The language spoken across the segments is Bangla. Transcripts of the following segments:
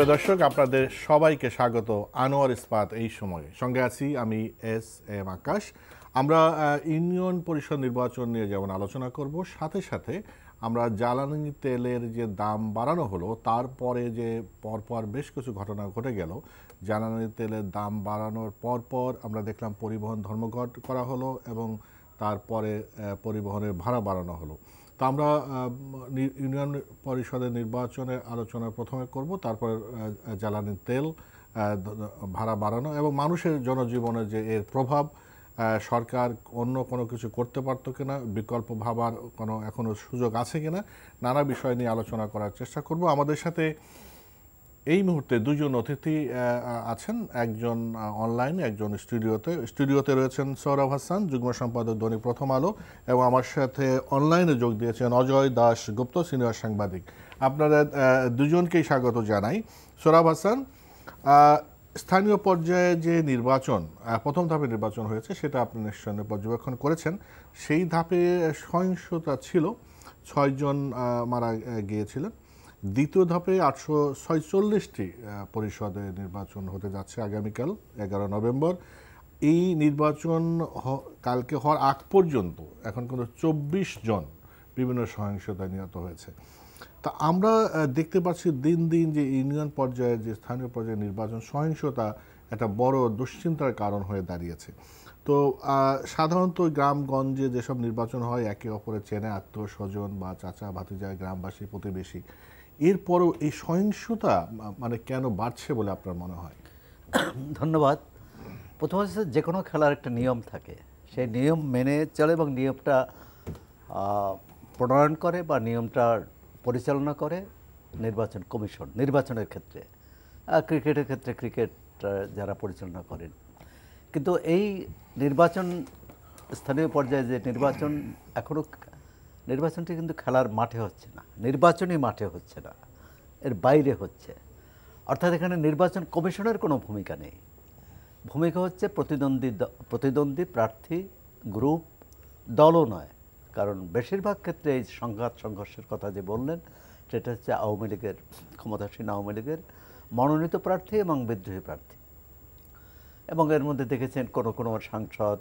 প্রিয় দর্শক, আপনাদের সবাইকে স্বাগত আনোয়ার ইস্পাত এই সময়ে। সঙ্গে আছি আমি এস আকাশ। আমরা ইউনিয়ন পরিষদ নির্বাচন নিয়ে যেমন আলোচনা করব, সাথে সাথে আমরা জ্বালানি তেলের যে দাম বাড়ানো হলো তারপরে যে পরপর বেশ কিছু ঘটনা ঘটে গেল। জ্বালানি তেলের দাম বাড়ানোর পরপর আমরা দেখলাম পরিবহন ধর্মঘট করা হলো এবং তারপরে পরিবহনের ভাড়া বাড়ানো হলো। তো আমরা ইউনিয়ন পরিষদের নির্বাচনের আলোচনা প্রথমে করব, তারপর জ্বালানি তেল ভাড়া বাড়ানো এবং মানুষের জনজীবনে যে এর প্রভাব, সরকার অন্য কোনো কিছু করতে পারতো কিনা, বিকল্প ভাবার কোনো এখনও সুযোগ আছে কিনা, নানা বিষয় নিয়ে আলোচনা করার চেষ্টা করব। আমাদের সাথে এই মুহূর্তে দুজন অতিথি আছেন, একজন অনলাইনে, একজন স্টুডিওতে রয়েছেন সৌরভ হাসান, যুগ্ম সম্পাদক দৈনিক প্রথম আলো, এবং আমার সাথে অনলাইনে যোগ দিয়েছেন অজয় দাস গুপ্ত, সিনিয়র সাংবাদিক। আপনারা দুজনকেই স্বাগত জানাই। সৌরভ হাসান, স্থানীয় পর্যায়ে যে নির্বাচন, প্রথম ধাপে নির্বাচন হয়েছে, সেটা আপনি নিশ্চয় পর্যবেক্ষণ করেছেন। সেই ধাপে সহিংসতা ছিল, 6 জন মারা গিয়েছিলেন। দ্বিতীয় ধাপে 846টি পরিষদে নির্বাচন হতে যাচ্ছে আগামীকাল 11 নভেম্বর। এই নির্বাচন কালকে হওয়ার আগ পর্যন্ত এখন কিন্তু 24 জন বিভিন্ন সহিংসতায় নিহত হয়েছে। তা আমরা দেখতে পাচ্ছি দিন দিন যে ইউনিয়ন পর্যায়ে যে স্থানীয় পর্যায়ে নির্বাচন, সহিংসতা একটা বড় দুশ্চিন্তার কারণ হয়ে দাঁড়িয়েছে। তো সাধারণত গ্রামগঞ্জে যেসব নির্বাচন হয়, একে অপরের চেনে, আত্মীয় স্বজন বা চাচা ভাতিজা, গ্রামবাসী, প্রতিবেশী, এরপরও এই সহিংসতা মানে কেন বাড়ছে বলে আপনার মনে হয়? ধন্যবাদ। প্রথম হচ্ছে যে কোনো খেলার একটা নিয়ম থাকে, সেই নিয়ম মেনে চলে এবং নিয়মটা প্রণয়ন করে বা নিয়মটা পরিচালনা করে নির্বাচন কমিশন। নির্বাচনের ক্ষেত্রে, ক্রিকেটের ক্ষেত্রে ক্রিকেট যারা পরিচালনা করেন। কিন্তু এই নির্বাচন, স্থানীয় পর্যায়ে যে নির্বাচন, এখনও নির্বাচনটি কিন্তু খেলার মাঠে হচ্ছে না, নির্বাচনী মাঠে হচ্ছে না, এর বাইরে হচ্ছে। অর্থাৎ এখানে নির্বাচন কমিশনের কোনো ভূমিকা নেই। ভূমিকা হচ্ছে প্রতিদ্বন্দ্বী প্রার্থী গ্রুপ, দলও নয়। কারণ বেশিরভাগ ক্ষেত্রে এই সংঘর্ষের কথা যে বললেন, সেটা হচ্ছে আওয়ামী লীগের, ক্ষমতাসীন আওয়ামী লীগের মনোনীত প্রার্থী এবং বিদ্রোহী প্রার্থী। এবং এর মধ্যে দেখেছেন কোনো সাংসদ,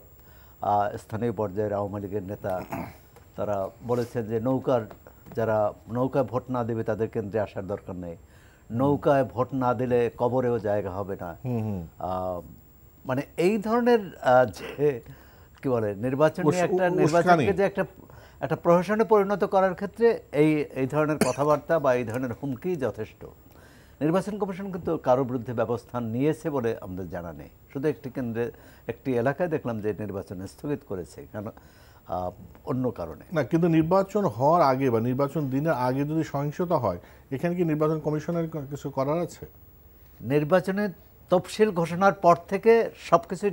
স্থানীয় পর্যায়ের আওয়ামী লীগের নেতা, তারা বলেছেন যে যারা নৌকায় ভোট না দেবে তাদের কেন্দ্রে আসার দরকার নেই, নৌকায় ভোট না দিলে কবরেও জায়গা হবে না। মানে এই ধরনের যে কি বলে, নির্বাচনকে যে একটা প্রহসনে পরিণত করার ক্ষেত্রে এই ধরনের কথাবার্তা বা এই ধরনের হুমকি যথেষ্ট। নির্বাচন কমিশন কিন্তু কারোর বিরুদ্ধে ব্যবস্থা নিয়েছে বলে আমাদের জানা নেই। শুধু একটি এলাকায় দেখলাম যে নির্বাচন স্থগিত করেছে, কারণ অন্য কারণে না। কিন্তু নির্বাচন হওয়ার আগে বা নির্বাচন দিনের আগে যদি সহিংসতা হয়, এখানে কি নির্বাচন কমিশনের কিছু করার আছে? নির্বাচনের তফসিল ঘোষণার পর থেকে সবকিছু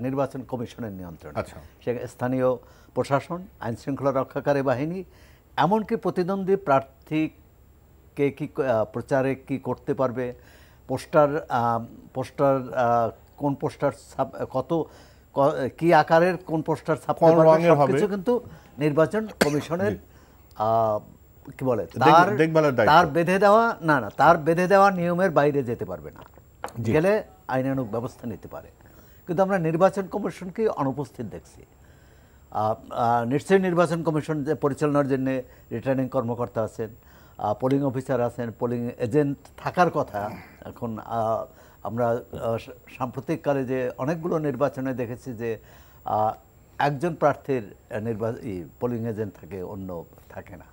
নির্বাচন কমিশনের নিয়ন্ত্রণ। আচ্ছা, সে স্থানীয় প্রশাসন, আইন শৃঙ্খলা রক্ষাকারী বাহিনী, এমনকি প্রতিদ্বন্দ্বী প্রার্থীকে কি প্রচারে কি করতে পারবে, পোস্টার কোন পোস্টার কত কি আকারের কোন পোস্টার ছাপতে পারবে, সবকিছু কিন্তু নির্বাচন কমিশনের কি বলে তার বেঁধে দেওয়া নিয়মের বাইরে যেতে পারবে না। গেলে আইনানুগ ব্যবস্থা নিতে পারে। কিন্তু আমরা নির্বাচন কমিশনকে অনুপস্থিত দেখছি। নিশ্চয়ই নির্বাচন কমিশন যে পরিচালনার জন্য রিটার্নিং কর্মকর্তা আছেন, পোলিং অফিসার আছেন, পোলিং এজেন্ট থাকার কথা। এখন আমরা সাম্প্রতিককালে যে অনেকগুলো নির্বাচনে দেখেছি যে একজন প্রার্থীর পোলিং এজেন্ট থাকে, অন্য থাকে না।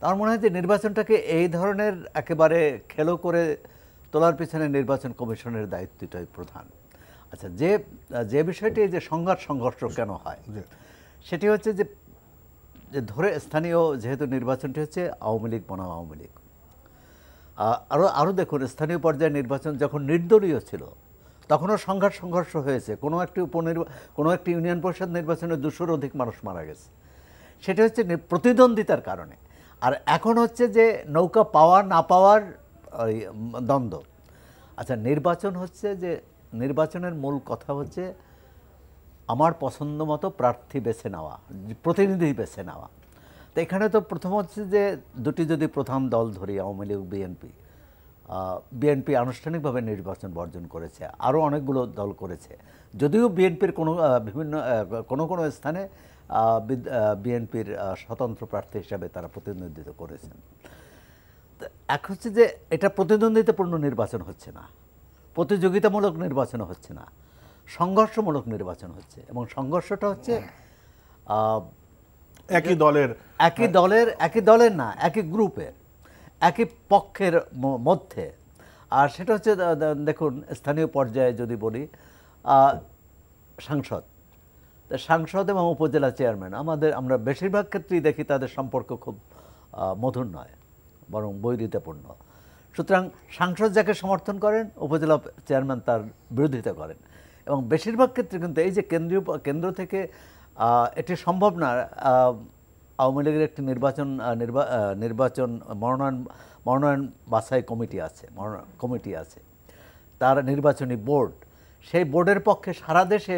আমার মনে হয় যে নির্বাচনটাকে এই ধরনের একেবারে খেলো করে তোলার পিছনে নির্বাচন কমিশনের দায়িত্বটাই প্রধান। আচ্ছা, যে বিষয়টি যে সংঘর্ষ কেন হয়, সেটি হচ্ছে যে ধরে স্থানীয়, যেহেতু নির্বাচনটি হচ্ছে আওয়ামী লীগ বনাম আওয়ামী লীগ। আরও দেখুন, স্থানীয় পর্যায়ে নির্বাচন যখন নির্দলীয় ছিল তখনও সংঘর্ষ হয়েছে। কোনো একটি ইউনিয়ন পরিষদ নির্বাচনে 200-র অধিক মানুষ মারা গেছে। সেটা হচ্ছে প্রতিদ্বন্দ্বিতার কারণে। আর এখন হচ্ছে যে নৌকা পাওয়ার না পাওয়ার দ্বন্দ্ব। আচ্ছা, নির্বাচন হচ্ছে যে নির্বাচনের মূল কথা হচ্ছে আমার পছন্দ মতো প্রার্থী বেছে নেওয়া, প্রতিনিধি বেছে নেওয়া। তো এখানে তো প্রথম হচ্ছে যে দুটি যদি প্রধান দল ধরি, আওয়ামী লীগ বিএনপি, বিএনপি আনুষ্ঠানিকভাবে নির্বাচন বর্জন করেছে, আরও অনেকগুলো দল করেছে। যদিও বিএনপির বিভিন্ন কোনো স্থানে বিএনপির স্বতন্ত্র প্রার্থী হিসাবে তারা প্রতিদ্বন্দ্বিতা করেছেন। এখন হচ্ছে যে এটা প্রতিদ্বন্দ্বিতাপূর্ণ নির্বাচন হচ্ছে না, প্রতিযোগিতামূলক নির্বাচন হচ্ছে না, সংঘর্ষমূলক নির্বাচন হচ্ছে। এবং সংঘর্ষটা হচ্ছে একই দলের না, একই গ্রুপের, একই পক্ষের মধ্যে। আর সেটা হচ্ছে দেখুন, স্থানীয় পর্যায়ে যদি বলি, সাংসদ এবং উপজেলা চেয়ারম্যান আমরা বেশিরভাগ ক্ষেত্রেই দেখি তাদের সম্পর্ক খুব মধুর নয়, বরং বৈরিতাপূর্ণ। সুতরাং সাংসদ যাকে সমর্থন করেন, উপজেলা চেয়ারম্যান তার বিরোধিতা করেন। এবং বেশিরভাগ ক্ষেত্রে কিন্তু এই যে কেন্দ্র থেকে এটি সম্ভব না। আওয়ামী লীগের একটি নির্বাচন মনোনয়ন বাছাই কমিটি আছে, তার নির্বাচনী বোর্ড। সেই বোর্ডের পক্ষে সারা দেশে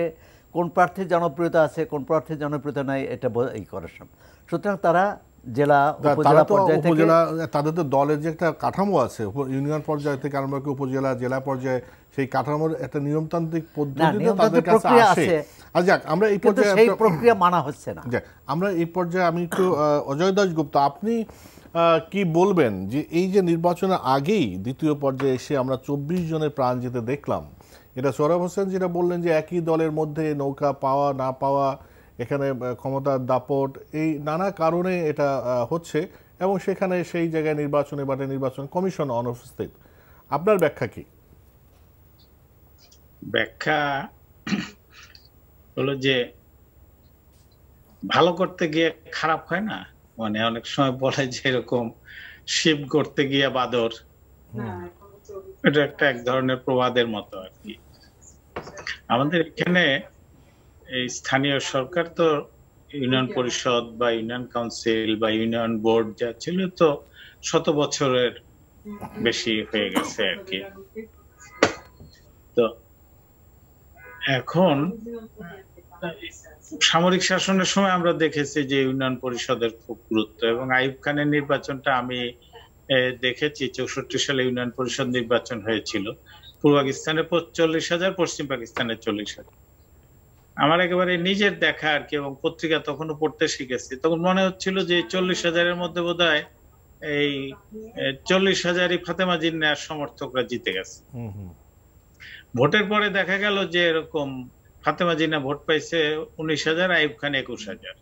কোন প্রার্থীর জনপ্রিয়তা আছে, কোন প্রার্থীর জনপ্রিয়তা নাই, এটা করেন। সুতরাং তারা জেলা উপজেলা পর্যায়ে থেকে, তাদের তো দলের যে একটা কাঠামো আছে, ইউনিয়ন পর্যায় থেকে আরম্ভ করে উপজেলা জেলা পর্যায়ে, সেই কাঠামোর একটা নিয়মতান্ত্রিক পদ্ধতি তাদের কাছে আছে। আর যাক, আমরা এই পর্যায়ে সেই প্রক্রিয়া মানা হচ্ছে না। যাক, আমরা এই পর্যায়ে আমি একটু অজয় দাশগুপ্ত, আপনি কি বলবেন যে এই যে নির্বাচনের আগেই দ্বিতীয় পর্যায়ে এসে আমরা 24 জনের প্রাণ যেতে দেখলাম, এটা সোহরাব হোসেন যেটা বললেন যে একই দলের মধ্যে নৌকা পাওয়া না পাওয়া, এখানে ক্ষমতার দাপট, এই নানা কারণে এটা হচ্ছে, এবং সেখানে সেই জায়গায় নির্বাচন কমিশন অনুপস্থিত। আপনার ব্যাখ্যা কি? ব্যাখ্যা হলো যে ভালো করতে গিয়ে খারাপ হয় না, মানে অনেক সময় বলে যে এরকম শিব করতে গিয়ে বাদর, এটা একটা এক ধরনের প্রবাদের মতো আর কি। আমাদের এখানে এই স্থানীয় সরকার তো ইউনিয়ন পরিষদ বা ইউনিয়ন কাউন্সিল বা ইউনিয়ন বোর্ড যা ছিল তো 100 বছরের বেশি হয়ে গেছে আর কি। তো এখন সামরিক শাসনের সময় আমরা দেখেছি যে ইউনিয়ন পরিষদের খুব গুরুত্ব, এবং আইয়ুব খানের নির্বাচনটা আমি দেখেছি। 64 সালে ইউনিয়ন পরিষদ নির্বাচন হয়েছিল, পূর্ব পাকিস্তানে 40,000, পশ্চিম পাকিস্তানে 40,000। আমার একেবারে নিজের দেখা আর কি, এবং পত্রিকা তখনও পড়তে শিখেছি। তখন মনে হচ্ছিল যে 40,000-এর মধ্যে বোধহয় এই 40,000-ই ফাতেমা জিন্নাহর সমর্থকরা জিতে গেছে। ভোটের পরে দেখা গেল যে এরকম ফাতেমা জিন্নাহ ভোট পাইছে 19,000, আইয়ুব খান 21,000।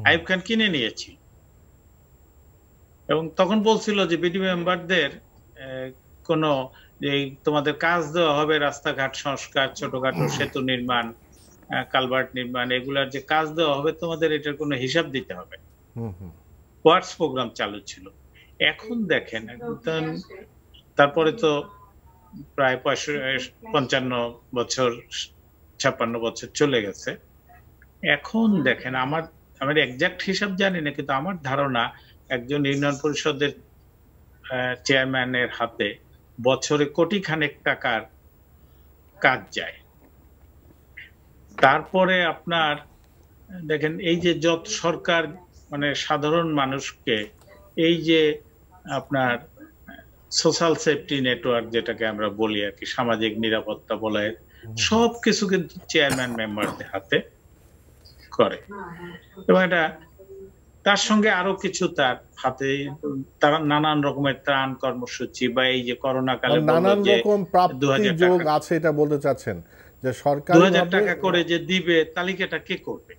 আইয়ুব খান কিনে নিয়েছিল, এবং তখন বলছিল যে বিডি মেম্বারদের কোন তোমাদের কাজ দেওয়া হবে, রাস্তাঘাট সংস্কার, ছোটখাটো সেতু নির্মাণ, কালভার্ট নির্মাণ, এগুলার যে কাজ দেওয়া হবে তোমাদের, এটার কোনো হিসাব দিতে হবে। ওয়ার্কস প্রোগ্রাম চালু ছিল। এখন দেখেন, তারপরে তো প্রায় 55 বছর 56 বছর চলে গেছে। এখন দেখেন, আমার এক্সাক্ট হিসাব জানি না, কিন্তু আমার ধারণা একজন ইউনিয়ন পরিষদের চেয়ারম্যানের হাতে বছরে কোটি খানেক টাকার কাজ যায়। তারপরে আপনার দেখেন, এই যে যত সরকার মানে সাধারণ মানুষকে এই যে আপনার সোশ্যাল সেফটি নেটওয়ার্ক যেটাকে আমরা বলি আর কি, সামাজিক নিরাপত্তা বলয়, সবকিছু কিন্তু চেয়ারম্যান মেম্বারদের হাতে করে। এবং এটা তার সঙ্গে আরো কিছু তার হাতে, তারা নানান রকমের ত্রাণ কর্মসূচি বা এই যে করোনা কালে নানান রকম প্রাপ্তি যোগ আছে, এটা বলতে চাচ্ছেন যে সরকার 2000 টাকা করে যে দিবে, তালিকাটা কে করবে?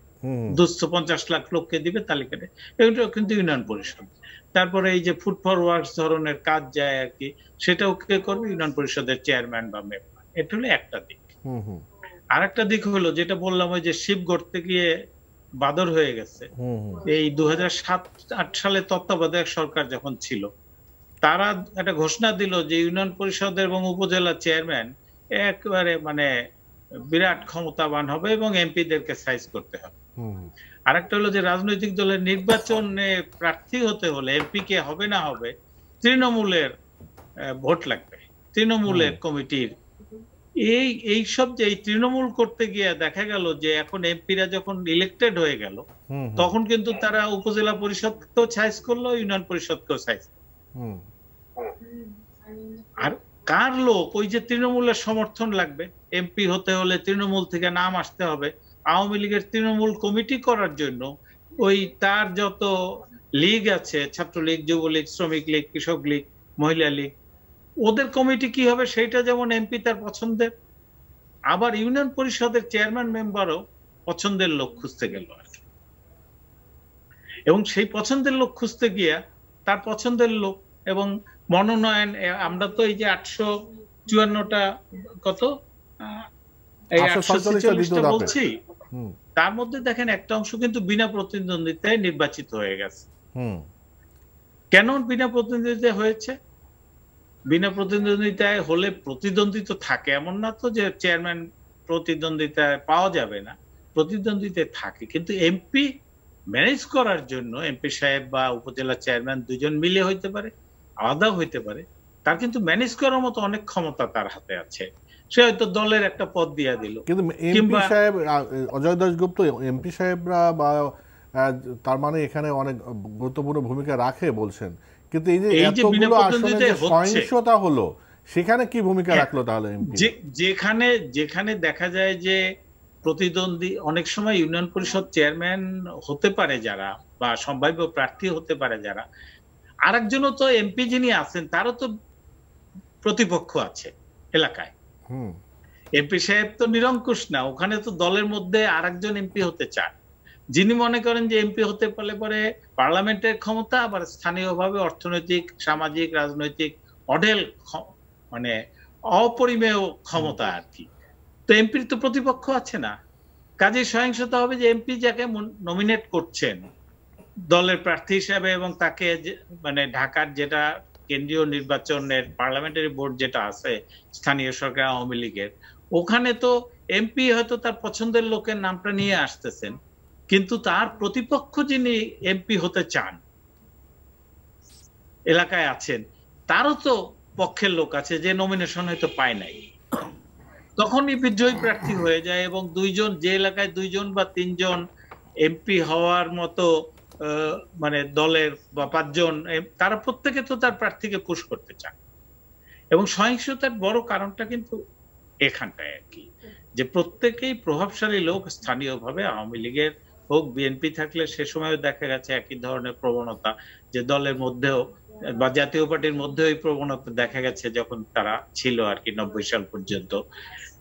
250 লাখ লোককে দিবে তালিকাটা, এটা কিন্তু ইউনিয়ন পরিষদ। তারপরে এই যে ফুড ফর ওয়ার্কস ধরনের কাজ যায় আর কি, সেটাও কে করবে? ইউনিয়ন পরিষদের চেয়ারম্যান বা মেম্বার। এটা হলো একটা দিক। আর একটা দিক হলো যেটা বললাম, ওই যে শিব গড়তে গিয়ে বাদর হয়ে গেছে। এই 2007-8 সালে তত্ত্বাবধায়ক সরকার যখন ছিল, তারা একটা ঘোষণা দিল যে ইউনিয়ন পরিষদ এবং উপজেলা চেয়ারম্যান একেবারে মানে বিরাট ক্ষমতাবান হবে এবং এমপিদেরকে সাইজ করতে হবে। আরেকটা হলো যে রাজনৈতিক দলের নির্বাচনে প্রার্থী হতে হলে এমপি কে হবে না হবে, তৃণমূলের ভোট লাগবে, তৃণমূলের কমিটির। এই সব যে এই তৃণমূল করতে গিয়ে দেখা গেল যে এখন এমপিরা যখন ইলেক্টেড হয়ে গেল, তখন কিন্তু তারা উপজেলা পরিষদকেও সাইজ করলো, ইউনিয়ন পরিষদকেও সাইজ করলো। আর কার লোক, ওই যে তৃণমূলের সমর্থন লাগবে, এমপি হতে হলে তৃণমূল থেকে নাম আসতে হবে। আওয়ামী লীগের তৃণমূল কমিটি করার জন্য ওই তার যত লীগ আছে, ছাত্রলীগ, যুবলীগ, শ্রমিক লীগ, কৃষক লীগ, মহিলা লীগ, ওদের কমিটি কি হবে সেটা যেমন এমপি তার পছন্দের, আবার ইউনিয়ন পরিষদের চেয়ারম্যান মেম্বারও পছন্দের লোক খুঁজতে গেল আর কি। এবং সেই পছন্দের লোক খুঁজতে গিয়া তার পছন্দের লোক এবং মনোনয়ন, আমরা তো এই যে 854টা কত এই 846টা বলছি, তার মধ্যে দেখেন একটা অংশ কিন্তু বিনা প্রতিদ্বন্দ্বিতায় নির্বাচিত হয়ে গেছে। কেন বিনা প্রতিদ্বন্দ্বিতায় হয়েছে? বিনা প্রতিদ্বন্দ্বিতায় হলে প্রতিদ্বন্দ্বী তো থাকে, এমন না তো যে চেয়ারম্যান প্রতিদ্বন্দ্বিতায় পাওয়া যাবে না, প্রতিদ্বন্দ্বিতায় থাকে। কিন্তু এমপি ম্যানেজ করার জন্য এমপি সাহেব বা উপজেলা চেয়ারম্যান দুজন মিলে হইতে পারে, আলাদাও হইতে পারে, তার কিন্তু ম্যানেজ করার মতো অনেক ক্ষমতা তার হাতে আছে। সে হয়তো দলের একটা পদ দিয়ে দিল। কিন্তু এমপি সাহেব, অজয় দাশগুপ্ত এমপি সাহেবরা বা তার মানে এখানে অনেক গুরুত্বপূর্ণ ভূমিকা রাখে বলছেন, কিন্তু এই যে এতগুলো আসলে যে সহিংসতা হলো সেখানে কি ভূমিকা রাখলো তাহলে এমপি? যেখানে দেখা যায় যে প্রতিদ্বন্দ্বী অনেক সময় ইউনিয়ন পরিষদ চেয়ারম্যান হতে পারে যারা, বা সম্ভাব্য প্রার্থী হতে পারে যারা, আরেকজনও তো এমপি যিনি আছেন তারও তো প্রতিপক্ষ আছে এলাকায়। এমপি সাহেব তো নিরঙ্কুশ না, ওখানে তো দলের মধ্যে আরেকজন এমপি হতে চান, যিনি মনে করেন যে এমপি হতে পারলে পরে পার্লামেন্টের ক্ষমতা, আবার স্থানীয়ভাবে অর্থনৈতিক, সামাজিক, রাজনৈতিক অঢেল মানে অপরিমেয় ক্ষমতা আর কি। তো এমপির তো প্রতিপক্ষ আছে না, কাজে সহিংসতা হবে যে এমপি যাকে নমিনেট করছেন দলের প্রার্থী হিসাবে, এবং তাকে মানে ঢাকার যেটা কেন্দ্রীয় নির্বাচনের পার্লামেন্টারি বোর্ড যেটা আছে স্থানীয় সরকার আওয়ামী লীগের, ওখানে তো এমপি হয়তো তার পছন্দের লোকের নামটা নিয়ে আসতেছেন, কিন্তু তার প্রতিপক্ষ যিনি এমপি হতে চান এলাকায় আছেন, তারও তো পক্ষের লোক আছে যে নমিনেশন হয়তো পায় নাই, তখনই বিজয়ী প্রার্থী হয়ে যায়। এবং দুইজন, যে এলাকায় দুইজন বা তিনজন এমপি হওয়ার মতো মানে দলের বা পাঁচজন, তারা প্রত্যেকে তো তার প্রার্থীকে পুশ করতে চান। এবং সহিংসতার বড় কারণটা কিন্তু এখানটায় আর কি, যে প্রত্যেকেই প্রভাবশালী লোক স্থানীয়ভাবে, আওয়ামী লীগের হোক বিএনপি থাকলে সে সময়ও দেখা গেছে একই ধরনের প্রবণতা, যে দলের মধ্যেও বা জাতীয় পার্টির মধ্যে ওই প্রবণতা দেখা গেছে যখন তারা ছিল আর কি 90 সাল পর্যন্ত।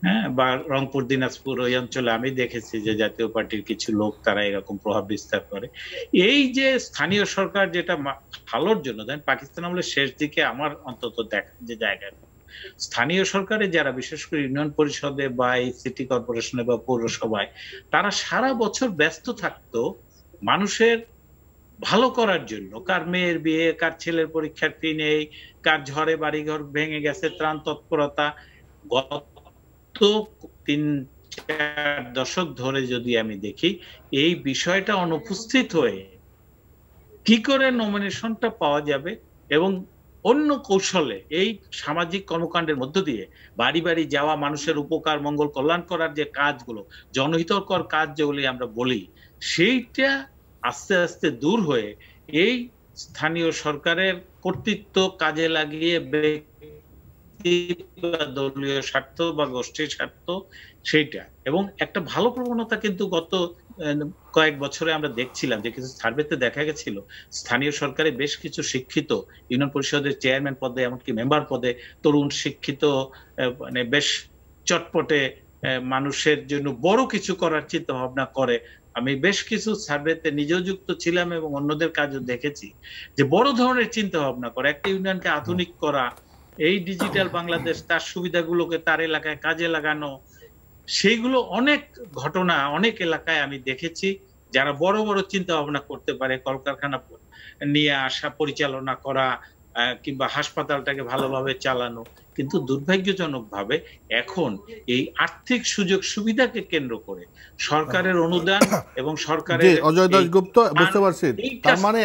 হ্যাঁ, বা রংপুর, দিনাজপুর ওই অঞ্চলে আমি দেখেছি যে জাতীয় পার্টির কিছু লোক তারা এরকম প্রভাব বিস্তার করে। এই যে স্থানীয় সরকার যেটা ভালোর জন্য দেন, পাকিস্তান আমলের শেষ দিকে আমার অন্তত দেখা যে জায়গা, স্থানীয় সরকারে যারা, বিশেষ করে ইউনিয়ন পরিষদে বা এই সিটি কর্পোরেশনে বা পৌরসভায়, তারা সারা বছর ব্যস্ত থাকতো মানুষের ভালো করার জন্য। কার মেয়ের বিয়ে, কার ছেলের পরীক্ষার ফি নেই, কার ঝড়ে বাড়িঘর ভেঙে গেছে, ত্রাণ তৎপরতা। গত 3-4 দশক ধরে যদি আমি দেখি, এই বিষয়টা অনুপস্থিত হয়ে কি করে নমিনেশনটা পাওয়া যাবে, এবং অন্য কৌশলে এই সামাজিক কর্মকাণ্ডের মধ্য দিয়ে বাড়ি বাড়ি যাওয়া, মানুষের উপকার, মঙ্গল, কল্যাণ করার যে কাজগুলো, জনহিতকর কাজ যেগুলি আমরা বলি, সেইটা আস্তে আস্তে দূর হয়ে এই স্থানীয় সরকারের কর্তৃত্ব কাজে লাগিয়ে দলীয় স্বার্থ বা গোষ্ঠীর স্বার্থ, সেইটা। এবং একটা ভালো প্রবণতা কিন্তু গত কয়েক বছরে আমরা দেখছিলাম যে কিছু সার্ভেতে দেখা গেছিল স্থানীয় সরকারে বেশ কিছু শিক্ষিত ইউনিয়ন পরিষদের চেয়ারম্যান পদে, এমনকি মেম্বার পদে তরুণ শিক্ষিত, মানে বেশ চটপটে মানুষের জন্য বড় কিছু করার চিন্তা ভাবনা করে। আমি বেশ কিছু সার্ভেতে নিজেও যুক্ত ছিলাম এবং অন্যদের কাজও দেখেছি যে বড় ধরনের চিন্তা ভাবনা করে একটা ইউনিয়নকে আধুনিক করা, এই ডিজিটাল বাংলাদেশ, তার সুবিধাগুলোকে তার এলাকায় কাজে লাগানো, সেইগুলো অনেক ঘটনা অনেক এলাকায় আমি দেখেছি। যারা বড় বড় চিন্তা ভাবনা করতে পারে, কলকারখানা নিয়ে আসা, পরিচালনা করা, কিংবা হাসপাতালটাকে ভালোভাবে চালানো, কিন্তু দুর্ভাগ্যজনক ভাবে এখন এই আর্থিক সুযোগ সুবিধাকে কেন্দ্র করে সরকারের অনুদান এবং সরকারের, অজয় দাশগুপ্ত বুঝতে পারছি, তার মানে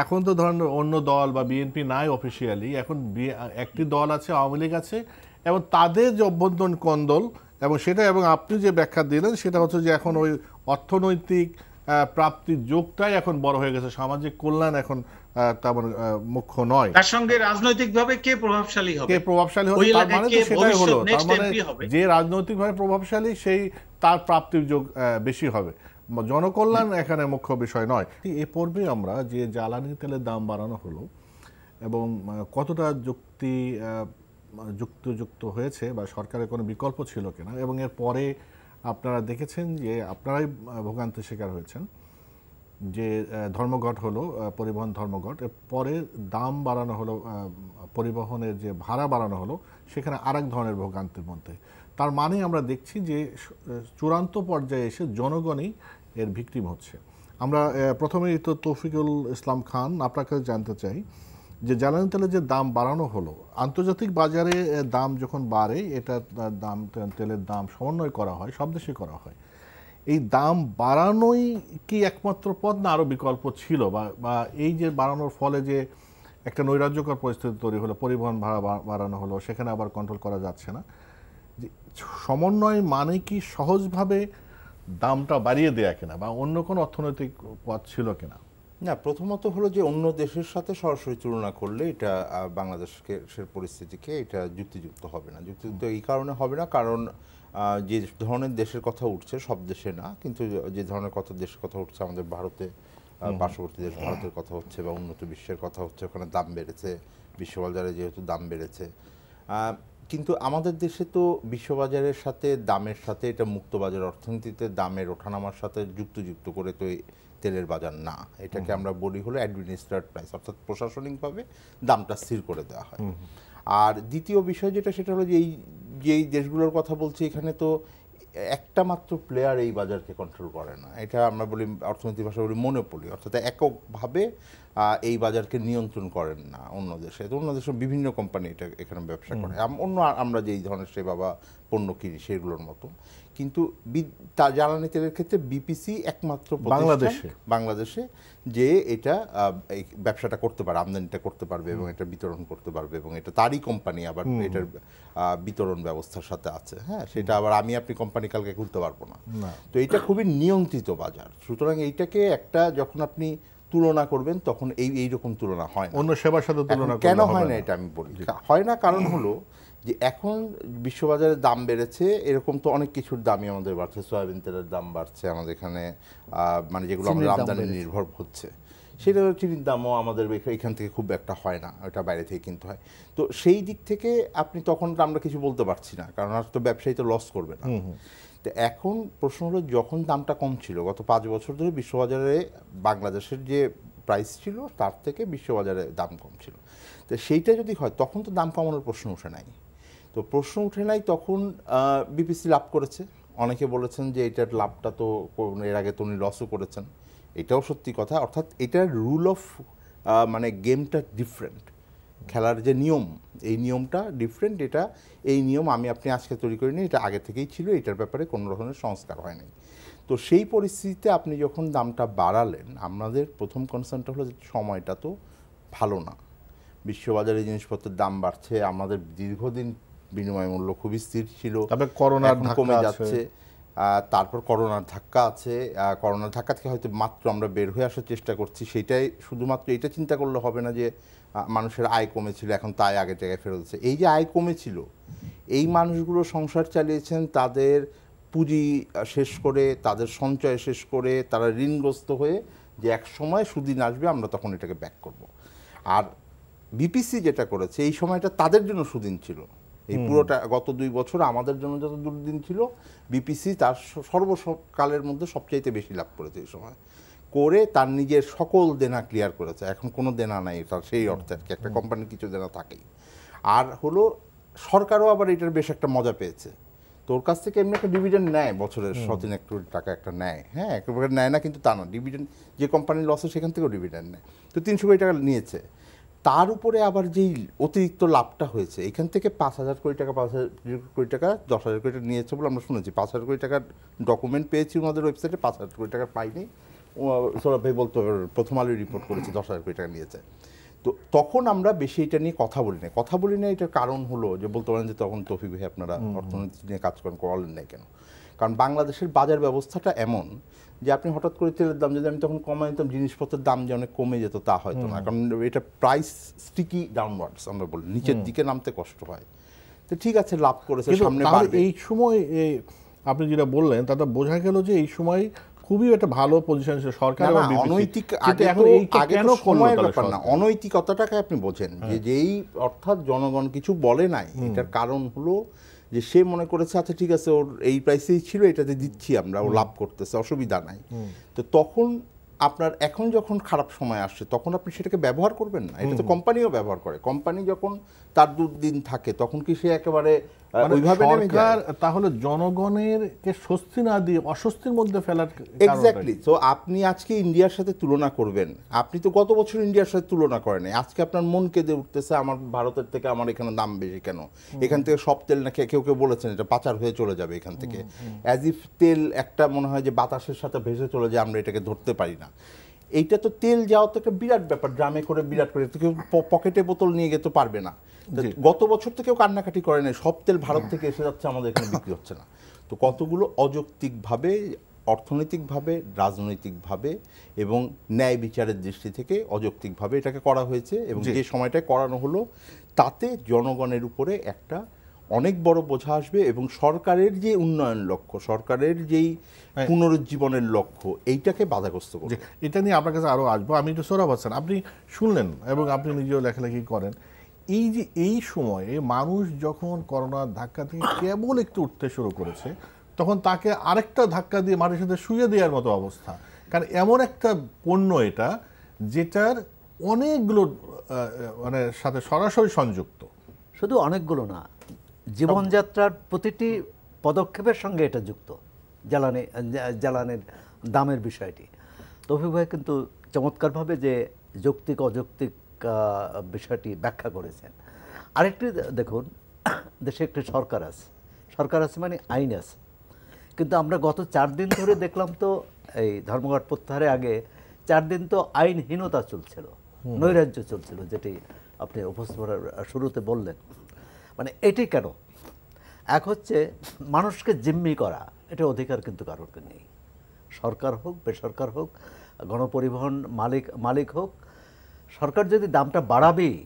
এখন তো ধরেন অন্য দল বা বিএনপি নাই অফিসিয়ালি, এখন একটি দল আছে, আওয়ামী লীগ আছে, এবং তাদের যে অভ্যন্তরীণ কোন্দল, এবং সেটা, এবং আপনি যে ব্যাখ্যা দিলেন সেটা হচ্ছে যে এখন ওই অর্থনৈতিক প্রাপ্তির যোগটাই এখন বড় হয়ে গেছে, সামাজিক কল্যাণ এখন তেমন মুখ্য নয়। তার সঙ্গে রাজনৈতিকভাবে কে প্রভাবশালী হবে, কে প্রভাবশালী হবে তার মানে তো সেটাই হলো, তার মানে যে রাজনৈতিকভাবে প্রভাবশালী সেই তার প্রাপ্তির যোগ বেশি হবে, জনকল্যাণ এখানে মুখ্য বিষয় নয়। এ পর্বে আমরা যে জ্বালানি তেলের দাম বাড়ানো হলো এবং কতটা যুক্ত হয়েছে বা সরকারের কোনো বিকল্প ছিল কিনা, এবং এর পরে আপনারা দেখেছেন যে আপনারাই ভোগান্তির শিকার হয়েছেন যে ধর্মঘট হলো, পরিবহন ধর্মঘট, এর পরে দাম বাড়ানো হলো, পরিবহনের যে ভাড়া বাড়ানো হলো, সেখানে আরেক ধরনের ভোগান্তির মধ্যে। তার মানে আমরা দেখছি যে চূড়ান্ত পর্যায়ে এসে জনগণই এর ভিকটিম হচ্ছে। আমরা প্রথমেই তো তৌফিকুল ইসলাম খান আপনার কাছে জানতে চাই যে জ্বালানি তেলের যে দাম বাড়ানো হলো, আন্তর্জাতিক বাজারে দাম যখন বাড়ে এটা দাম তেলের দাম সমন্বয় করা হয়, সব দেশে করা হয়, এই দাম বাড়ানোই কি একমাত্র পথ না আরও বিকল্প ছিল, বা এই যে বাড়ানোর ফলে যে একটা নৈরাজ্যকর পরিস্থিতি তৈরি হলো, পরিবহন ভাড়া বাড়ানো হলো, সেখানে আবার কন্ট্রোল করা যাচ্ছে না, যে সমন্বয় মানে কি সহজভাবে দামটা বাড়িয়ে দেয়া কিনা, বা অন্য কোনো অর্থনৈতিক পথ ছিল কিনা? না, প্রথমত হলো যে অন্য দেশের সাথে সরাসরি তুলনা করলে এটা বাংলাদেশের পরিস্থিতিকে এটা যুক্তিযুক্ত হবে না। যুক্তিযুক্ত এই কারণে হবে না, কারণ যে ধরনের দেশের কথা উঠছে, সব দেশে না, কিন্তু যে ধরনের দেশের কথা উঠছে, আমাদের ভারতে, পার্শ্ববর্তী দেশ ভারতের কথা হচ্ছে বা উন্নত বিশ্বের কথা হচ্ছে, ওখানে দাম বেড়েছে, বিশ্ববাজারে যেহেতু দাম বেড়েছে। কিন্তু আমাদের দেশে তো বিশ্ববাজারের সাথে দামের সাথে, এটা মুক্তবাজার অর্থনীতিতে দামের ওঠানামার সাথে যুক্ত করে তো তেলের বাজার না। এটাকে আমরা বলি হলো অ্যাডমিনিস্ট্রেটেড প্রাইস, অর্থাৎ প্রশাসনিকভাবে দামটা স্থির করে দেওয়া হয়। আর দ্বিতীয় বিষয় সেটা হলো যে এই দেশগুলোর কথা বলছি, এখানে তো একটা মাত্র প্লেয়ার এই বাজারকে কন্ট্রোল করে না। এটা আমরা বলি অর্থনীতি ভাষা বলি মনোপলি, অর্থাৎ এককভাবে এই বাজারকে নিয়ন্ত্রণ করেন না অন্য দেশে। তো অন্য দেশে বিভিন্ন কোম্পানি এখানে ব্যবসা করে, আমরা যেই ধরনের সেবা বা পণ্য কিনি সেগুলোর মতো। কিন্তু জ্বালানি তেলের ক্ষেত্রে বিপিসি একমাত্র বাংলাদেশে যে এটা এই ব্যবসাটা করতে পারে, আমদানিটা করতে পারবে এবং এটা বিতরণ করতে পারবে, এবং এটা তারই কোম্পানি আবার এটার বিতরণ ব্যবস্থার সাথে আছে। হ্যাঁ, সেটা আবার আপনি কোম্পানি কালকে খুলতে পারবো না। তো এটা খুবই নিয়ন্ত্রিত বাজার। সুতরাং এইটাকে যখন আপনি তুলনা করবেন তখন এইরকম তুলনা হয় না, অন্য সেবার সাথে তুলনা কেন হয় না এটা আমি বলি। হয় না কারণ হলো যে এখন বিশ্ববাজারে দাম বেড়েছে, এরকম তো অনেক কিছুর দামই আমাদের বাড়ছে। সয়াবিন তেলের দাম বাড়ছে আমাদের এখানে, মানে যেগুলো আমাদের আমদানি নির্ভর হচ্ছে, সেটা চিনির দামও আমাদের এখান থেকে খুব একটা হয় না, ওটা বাইরে থেকে কিনতে হয়। তো সেই দিক থেকে আপনি তখন আমরা কিছু বলতে পারছি না, কারণ আর তো ব্যবসায়ী তো লস করবে না। তো এখন প্রশ্ন হলো, যখন দামটা কম ছিল, গত 5 বছর ধরে বিশ্ববাজারে বাংলাদেশের যে প্রাইস ছিল তার থেকে বিশ্ববাজারে দাম কম ছিল। তো সেইটা যদি হয় তখন তো দাম কমানোর প্রশ্ন উঠে নাই। তো প্রশ্ন উঠে নাই তখন বিপিসি লাভ করেছে। অনেকে বলেছেন যে এটার লাভটা তো এর আগে তো উনি লসও করেছেন, এটাও সত্যি কথা। অর্থাৎ এটার রুল অফ মানে গেমটা ডিফারেন্ট, খেলার যে নিয়ম, এই নিয়মটা ডিফারেন্ট। এই নিয়ম আপনি আজকে তৈরি করিনি, এটা আগে থেকেই ছিল, এটার ব্যাপারে কোনো ধরনের সংস্কার হয়নি। তো সেই পরিস্থিতিতে আপনি যখন দামটা বাড়ালেন, আমাদের প্রথম কনসার্নটা হলো যে সময়টা তো ভালো না, বিশ্ববাজারে জিনিসপত্রের দাম বাড়ছে, আমাদের দীর্ঘদিন বিনিময় মূল্য খুবই স্থির ছিল, তবে করোনার কমে যাচ্ছে, তারপর করোনার ধাক্কা আছে। করোনার ধাক্কা থেকে হয়তো মাত্র আমরা বের হয়ে আসার চেষ্টা করছি, সেটাই শুধুমাত্র এটা চিন্তা করলে হবে না যে মানুষের আয় কমেছিল এখন তাই আগের জায়গায় ফেরত হচ্ছে। এই যে আয় কমেছিল, এই মানুষগুলো সংসার চালিয়েছেন, তাদের পুঁজি শেষ করে, তাদের সঞ্চয় শেষ করে, তারা ঋণগ্রস্ত হয়ে যে এক সময় সুদিন আসবে আমরা তখন এটাকে ব্যাক করব। আর বিপিসি যেটা করেছে এই সময়টা তাদের জন্য সুদিন ছিল। এই পুরোটা গত 2 বছর আমাদের জন্য যত দুর্দিন ছিল, বিপিসি তার সর্বকালের মধ্যে সবচাইতে বেশি লাভ করেছে এই সময়, করে তার নিজের সকল দেনা ক্লিয়ার করেছে। এখন কোনো দেনা নাই তার, সেই অর্থে আর কি একটা কোম্পানির কিছু দেনা থাকেই। আর হলো সরকারও আবার এটার বেশ একটা মজা পেয়েছে, তোর কাছ থেকে এমনি একটা ডিভিডেন্ড নেয় বছরের 100-3 কোটি টাকা একটা নেয়। হ্যাঁ, একেবারে নেয় না কিন্তু তা না, ডিভিডেন্ড যে কোম্পানির লসে সেখান থেকেও ডিভিডেন্ড নেয়। তো 300 কোটি টাকা নিয়েছে, তার উপরে আবার যেই অতিরিক্ত লাভটা হয়েছে এখান থেকে 5,000 কোটি টাকা 5,000 কোটি টাকা 10,000 কোটি টাকা নিয়েছে বলে আমরা শুনেছি। 5,000 কোটি টাকার ডকুমেন্ট পেয়েছি ওনাদের ওয়েবসাইটে, 5,000 কোটি টাকা পাইনি। সৌরভ ভাই বলতে প্রথম আলোয় রিপোর্ট করেছে 10,000 কোটি টাকা নিয়েছে। তো তখন আমরা বেশি এটা নিয়ে কথা বলি না। এটার কারণ হলো যে বলতে পারেন যে তখন তৌফিক ভাই আপনারা অর্থনীতি নিয়ে কাজ করলেন না কেন? কারণ বাংলাদেশের বাজার ব্যবস্থাটা এমন যে আপনি হঠাৎ করে তেলের দাম যদি আমি তখন কমাই দিতাম, জিনিসপত্রের দাম যে অনেক কমে যেত তা হয়তো না, কারণ এটা প্রাইস স্টিকি ডাউনওয়ার্ডস আমরা বলি, নিচের দিকে নামতে কষ্ট হয়। তো ঠিক আছে, লাভ করেছে, সামনে বাড়বে। এই সময় আপনি যেটা বললেন তাতে বোঝা গেল যে এই সময় খুবই একটা ভালো পজিশন ছিল সরকার। অনৈতিক অনৈতিকতাটাকে আপনি বোঝেন যে যেই অর্থাৎ জনগণ কিছু বলে নাই, এটার কারণ হলো যে সে মনে করেছে আচ্ছা ঠিক আছে ওর এই প্রাইসেই ছিল, এটাতে দিচ্ছি আমরা, ও লাভ করতেছে, অসুবিধা নাই। তো তখন আপনার এখন যখন খারাপ সময় আসছে তখন আপনি সেটাকে ব্যবহার করবেন না। এটা তো কোম্পানিও ব্যবহার করে। কোম্পানি যখন তার দুর্দিন থাকে তখন কি সে একেবারে ওইভাবে নেমে যায়? তাহলে জনগণের কে স্বস্তি না দিয়ে অস্বস্তির মধ্যে ফেলার। এক্স্যাক্টলি। তো আপনি আজকে ইন্ডিয়ার সাথে তুলনা করবেন, আপনি তো গত বছর ইন্ডিয়ার সাথে তুলনা করেন, আজকে আপনার মন কেঁদে উঠতেছে আমার ভারতের থেকে আমার এখানে দাম বেশি কেন, এখান থেকে সব তেল নাকি কেউ কেউ বলেছেন এটা পাচার হয়ে চলে যাবে এখান থেকে, অ্যাজ ইফ তেল একটা মনে হয় যে বাতাসের সাথে ভেসে চলে যায়, আমরা এটাকে ধরতে পারি না। এইটা তো তেল যাওয়া তো একটা বিরাট ব্যাপার, ড্রামে করে বিরাট করে, কেউ পকেটে বোতল নিয়ে গিয়ে তো পারবে না। গত বছর তো কেউ কান্নাকাটি করে নাই, সব তেল ভারত থেকে এসে যাচ্ছে, আমাদের এখানে বিক্রি হচ্ছে না। তো কতগুলো অযৌক্তিকভাবে, অর্থনৈতিকভাবে, রাজনৈতিকভাবে এবং ন্যায় বিচারের দৃষ্টি থেকে অযৌক্তিকভাবে এটাকে করা হয়েছে, এবং যে সময়টায় করানো হলো তাতে জনগণের উপরে একটা অনেক বড় বোঝা আসবে, এবং সরকারের যে উন্নয়ন লক্ষ্য, সরকারের যেই পুনরুজ্জীবনের লক্ষ্য, এইটাকে বাধাগ্রস্ত করবে। এটা নিয়ে আপনার কাছে আরও আসবো। আমি একটু সোহরাব হাসান, আপনি শুনলেন এবং আপনি নিজেও লেখালেখি করেন, এই যে এই সময়ে মানুষ যখন করোনার ধাক্কা থেকে কেবল একটু উঠতে শুরু করেছে তখন তাকে আরেকটা ধাক্কা দিয়ে মাটির সাথে শুয়ে দেওয়ার মতো অবস্থা। কারণ এমন একটা পণ্য এটা যেটার অনেকগুলো মানে সাথে সরাসরি সংযুক্ত। শুধু অনেকগুলো না, জীবনযাত্রার প্রতিটি পদক্ষেপের সঙ্গে এটা যুক্ত। জ্বালানির দামের বিষয়টি তৌফিক ভাই কিন্তু চমৎকারভাবে যে যৌক্তিক অযৌক্তিক বিষয়টি ব্যাখ্যা করেছেন। আরেকটি দেখুন, দেশে একটি সরকার আছে মানে আইন আছে, কিন্তু আমরা গত 4 দিন ধরে দেখলাম তো এই ধর্মঘট প্রত্যাহারের আগে 4 দিন তো আইনহীনতা চলছিল, নৈরাজ্য চলছিল, যেটি আপনি উপস্থাপনার শুরুতে বললেন। মানে এটি কেন? এক হচ্ছে মানুষকে জিম্মি করা, এটা অধিকার কিন্তু কারোর নেই, সরকার হোক বেসরকার হোক, গণপরিবহন মালিক হোক। সরকার যদি দামটা বাড়াবেই,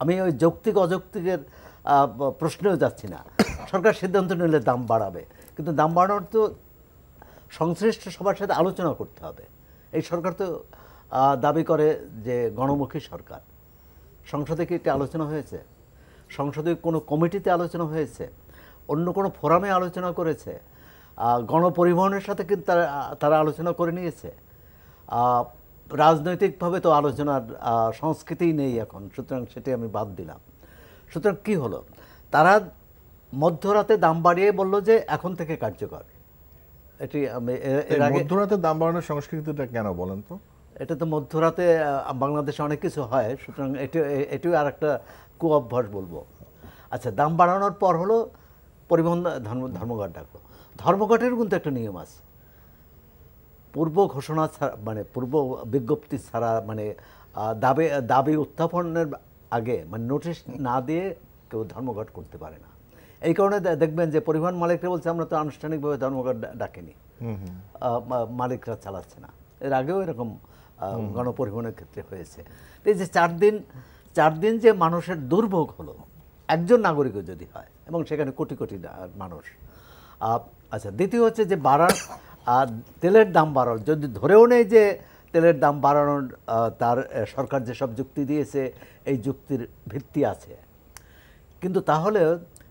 আমি ওই যৌক্তিক অযৌক্তিকের প্রশ্নেও যাচ্ছি না, সরকার সিদ্ধান্ত নিলে দাম বাড়াবে, কিন্তু দাম বাড়ানোর তো সংশ্লিষ্ট সবার সাথে আলোচনা করতে হবে। এই সরকার তো দাবি করে যে গণমুখী সরকার। সংসদে কি একটি আলোচনা হয়েছে? সংসদে কোনো কমিটিতে আলোচনা হয়েছে? অন্য কোনো ফোরামে আলোচনা করেছে? গণপরিবহনের সাথে কিন্তু তারা আলোচনা করে নিয়েছে। রাজনৈতিকভাবে তো আলোচনার সংস্কৃতিই নেই এখন, সুতরাং সেটি আমি বাদ দিলাম। সুতরাং কি হলো, তারা মধ্যরাতে দাম বাড়িয়ে বলল যে এখন থেকে কার্যকর। এটি মধ্যরাতে দাম বাড়ানোর সংস্কৃতিটা কেন বলেন তো? এটা তো মধ্যরাতে বাংলাদেশে অনেক কিছু হয়, সুতরাং এটিও আর একটা কুঅভ্যাস বলবো। আচ্ছা, দাম বাড়ানোর পর হলো পরিবহন ধর্মঘট ডাকলো। ধর্মঘটের কিন্তু একটা নিয়ম আছে, পূর্ব ঘোষণা ছাড়া, মানে পূর্ব বিজ্ঞপ্তি ছাড়া, মানে দাবি উত্থাপনের আগে মানে নোটিশ না দিয়ে কেউ ধর্মঘট করতে পারে না। এই কারণে দেখবেন যে পরিবহন মালিকরা বলছে আমরা তো আনুষ্ঠানিকভাবে ধর্মঘট ডাকিনি, মালিকরা চালাচ্ছে না। এর আগেও এরকম গণপরিবহনের ক্ষেত্রে হয়েছে। এই যে 4 দিন যে মানুষের দুর্ভোগ হলো একজন নাগরিকও যদি হয়, এবং সেখানে কোটি কোটি মানুষ। আচ্ছা, দ্বিতীয় হচ্ছে যে তেলের দাম বাড়ানো, যদি ধরেও নেই যে তেলের দাম বাড়ানোর তার সরকার যেসব যুক্তি দিয়েছে এই যুক্তির ভিত্তি আছে, কিন্তু তাহলে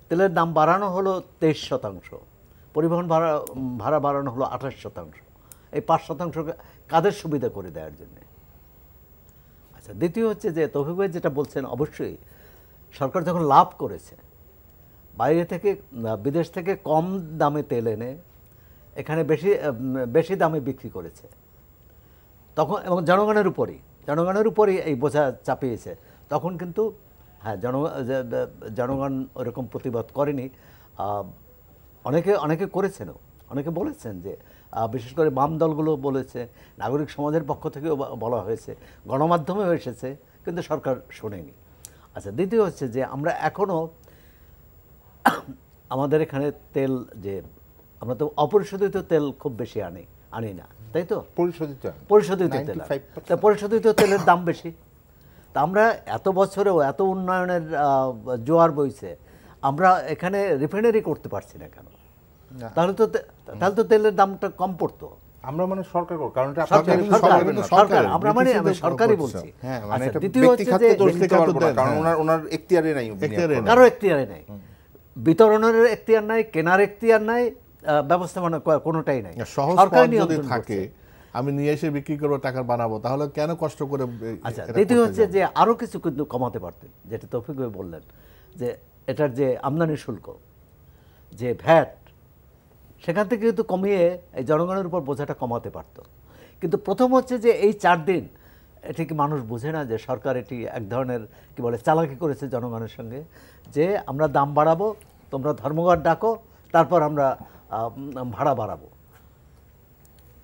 তেলের দাম বাড়ানো হলো 23%, পরিবহন ভাড়া বাড়ানো হলো 28%। এই 5% কাদের সুবিধা করে দেওয়ার জন্যে। আচ্ছা, দ্বিতীয় হচ্ছে যে তৌফিক ভাই যেটা বলছেন, অবশ্যই সরকার যখন লাভ করেছে, বাইরে থেকে বিদেশ থেকে কম দামে তেল এনে এখানে বেশি দামে বিক্রি করেছে তখন, এবং জনগণের উপরই এই বোঝা চাপিয়েছে, তখন কিন্তু হ্যাঁ জনগণ ওরকম প্রতিবাদ করেনি। অনেকে করেছেনও, অনেকে বলেছেন যে, বিশেষ করে বাম দলগুলো বলেছে, নাগরিক সমাজের পক্ষ থেকেও বলা হয়েছে, গণমাধ্যমেও এসেছে কিন্তু সরকার শোনেনি। আচ্ছা, দ্বিতীয় হচ্ছে যে আমরা এখনও আমাদের এখানে তেল, যে আমরা তো অপরিশোধিত তেল খুব বেশি আনি না, তাই তো? পরিশোধিত তেল, পরিশোধিত তেলের দাম বেশি। তা আমরা এত বছরেও এত উন্নয়নের জোয়ার বইছে, আমরা এখানে রিফাইনারি করতে পারছি না কেন? তাহলে তো তেলের দামটা কম পড়তো। আমরা মানে সরকার, কারণ আমরা মানে আমি সরকারই বলছি। দ্বিতীয় হচ্ছে যে কারণ ওনার এখতিয়ারে নাই, কারো এখতিয়ারে নাই, বিতরণের এখতিয়ার নাই, কেনার এখতিয়ার নাই, ব্যবস্থাপনা কোনোটাই নাই। সরকার যদি থাকে আমি নিয়ে এসে বিক্রি করবো, টাকা বানাবো, তাহলে কেন কষ্ট করে? আচ্ছা, দ্বিতীয় হচ্ছে যে আরো কিছু কিন্তু কমাতে পারতেন, যেটা তৌফিক ভাই বললেন যে এটার যে আমদানি শুল্ক, যে ভ্যাট, সেখান থেকে কিন্তু কমিয়ে এই জনগণের উপর বোঝাটা কমাতে পারত। কিন্তু প্রথম হচ্ছে যে এই 4 দিন এটি কি মানুষ বোঝে না যে সরকার এটি এক ধরনের কি বলে চালাকি করেছে জনগণের সঙ্গে, যে আমরা দাম বাড়াবো, তোমরা ধর্মঘট ডাকো, তারপর আমরা ভাড়া বাড়াবো।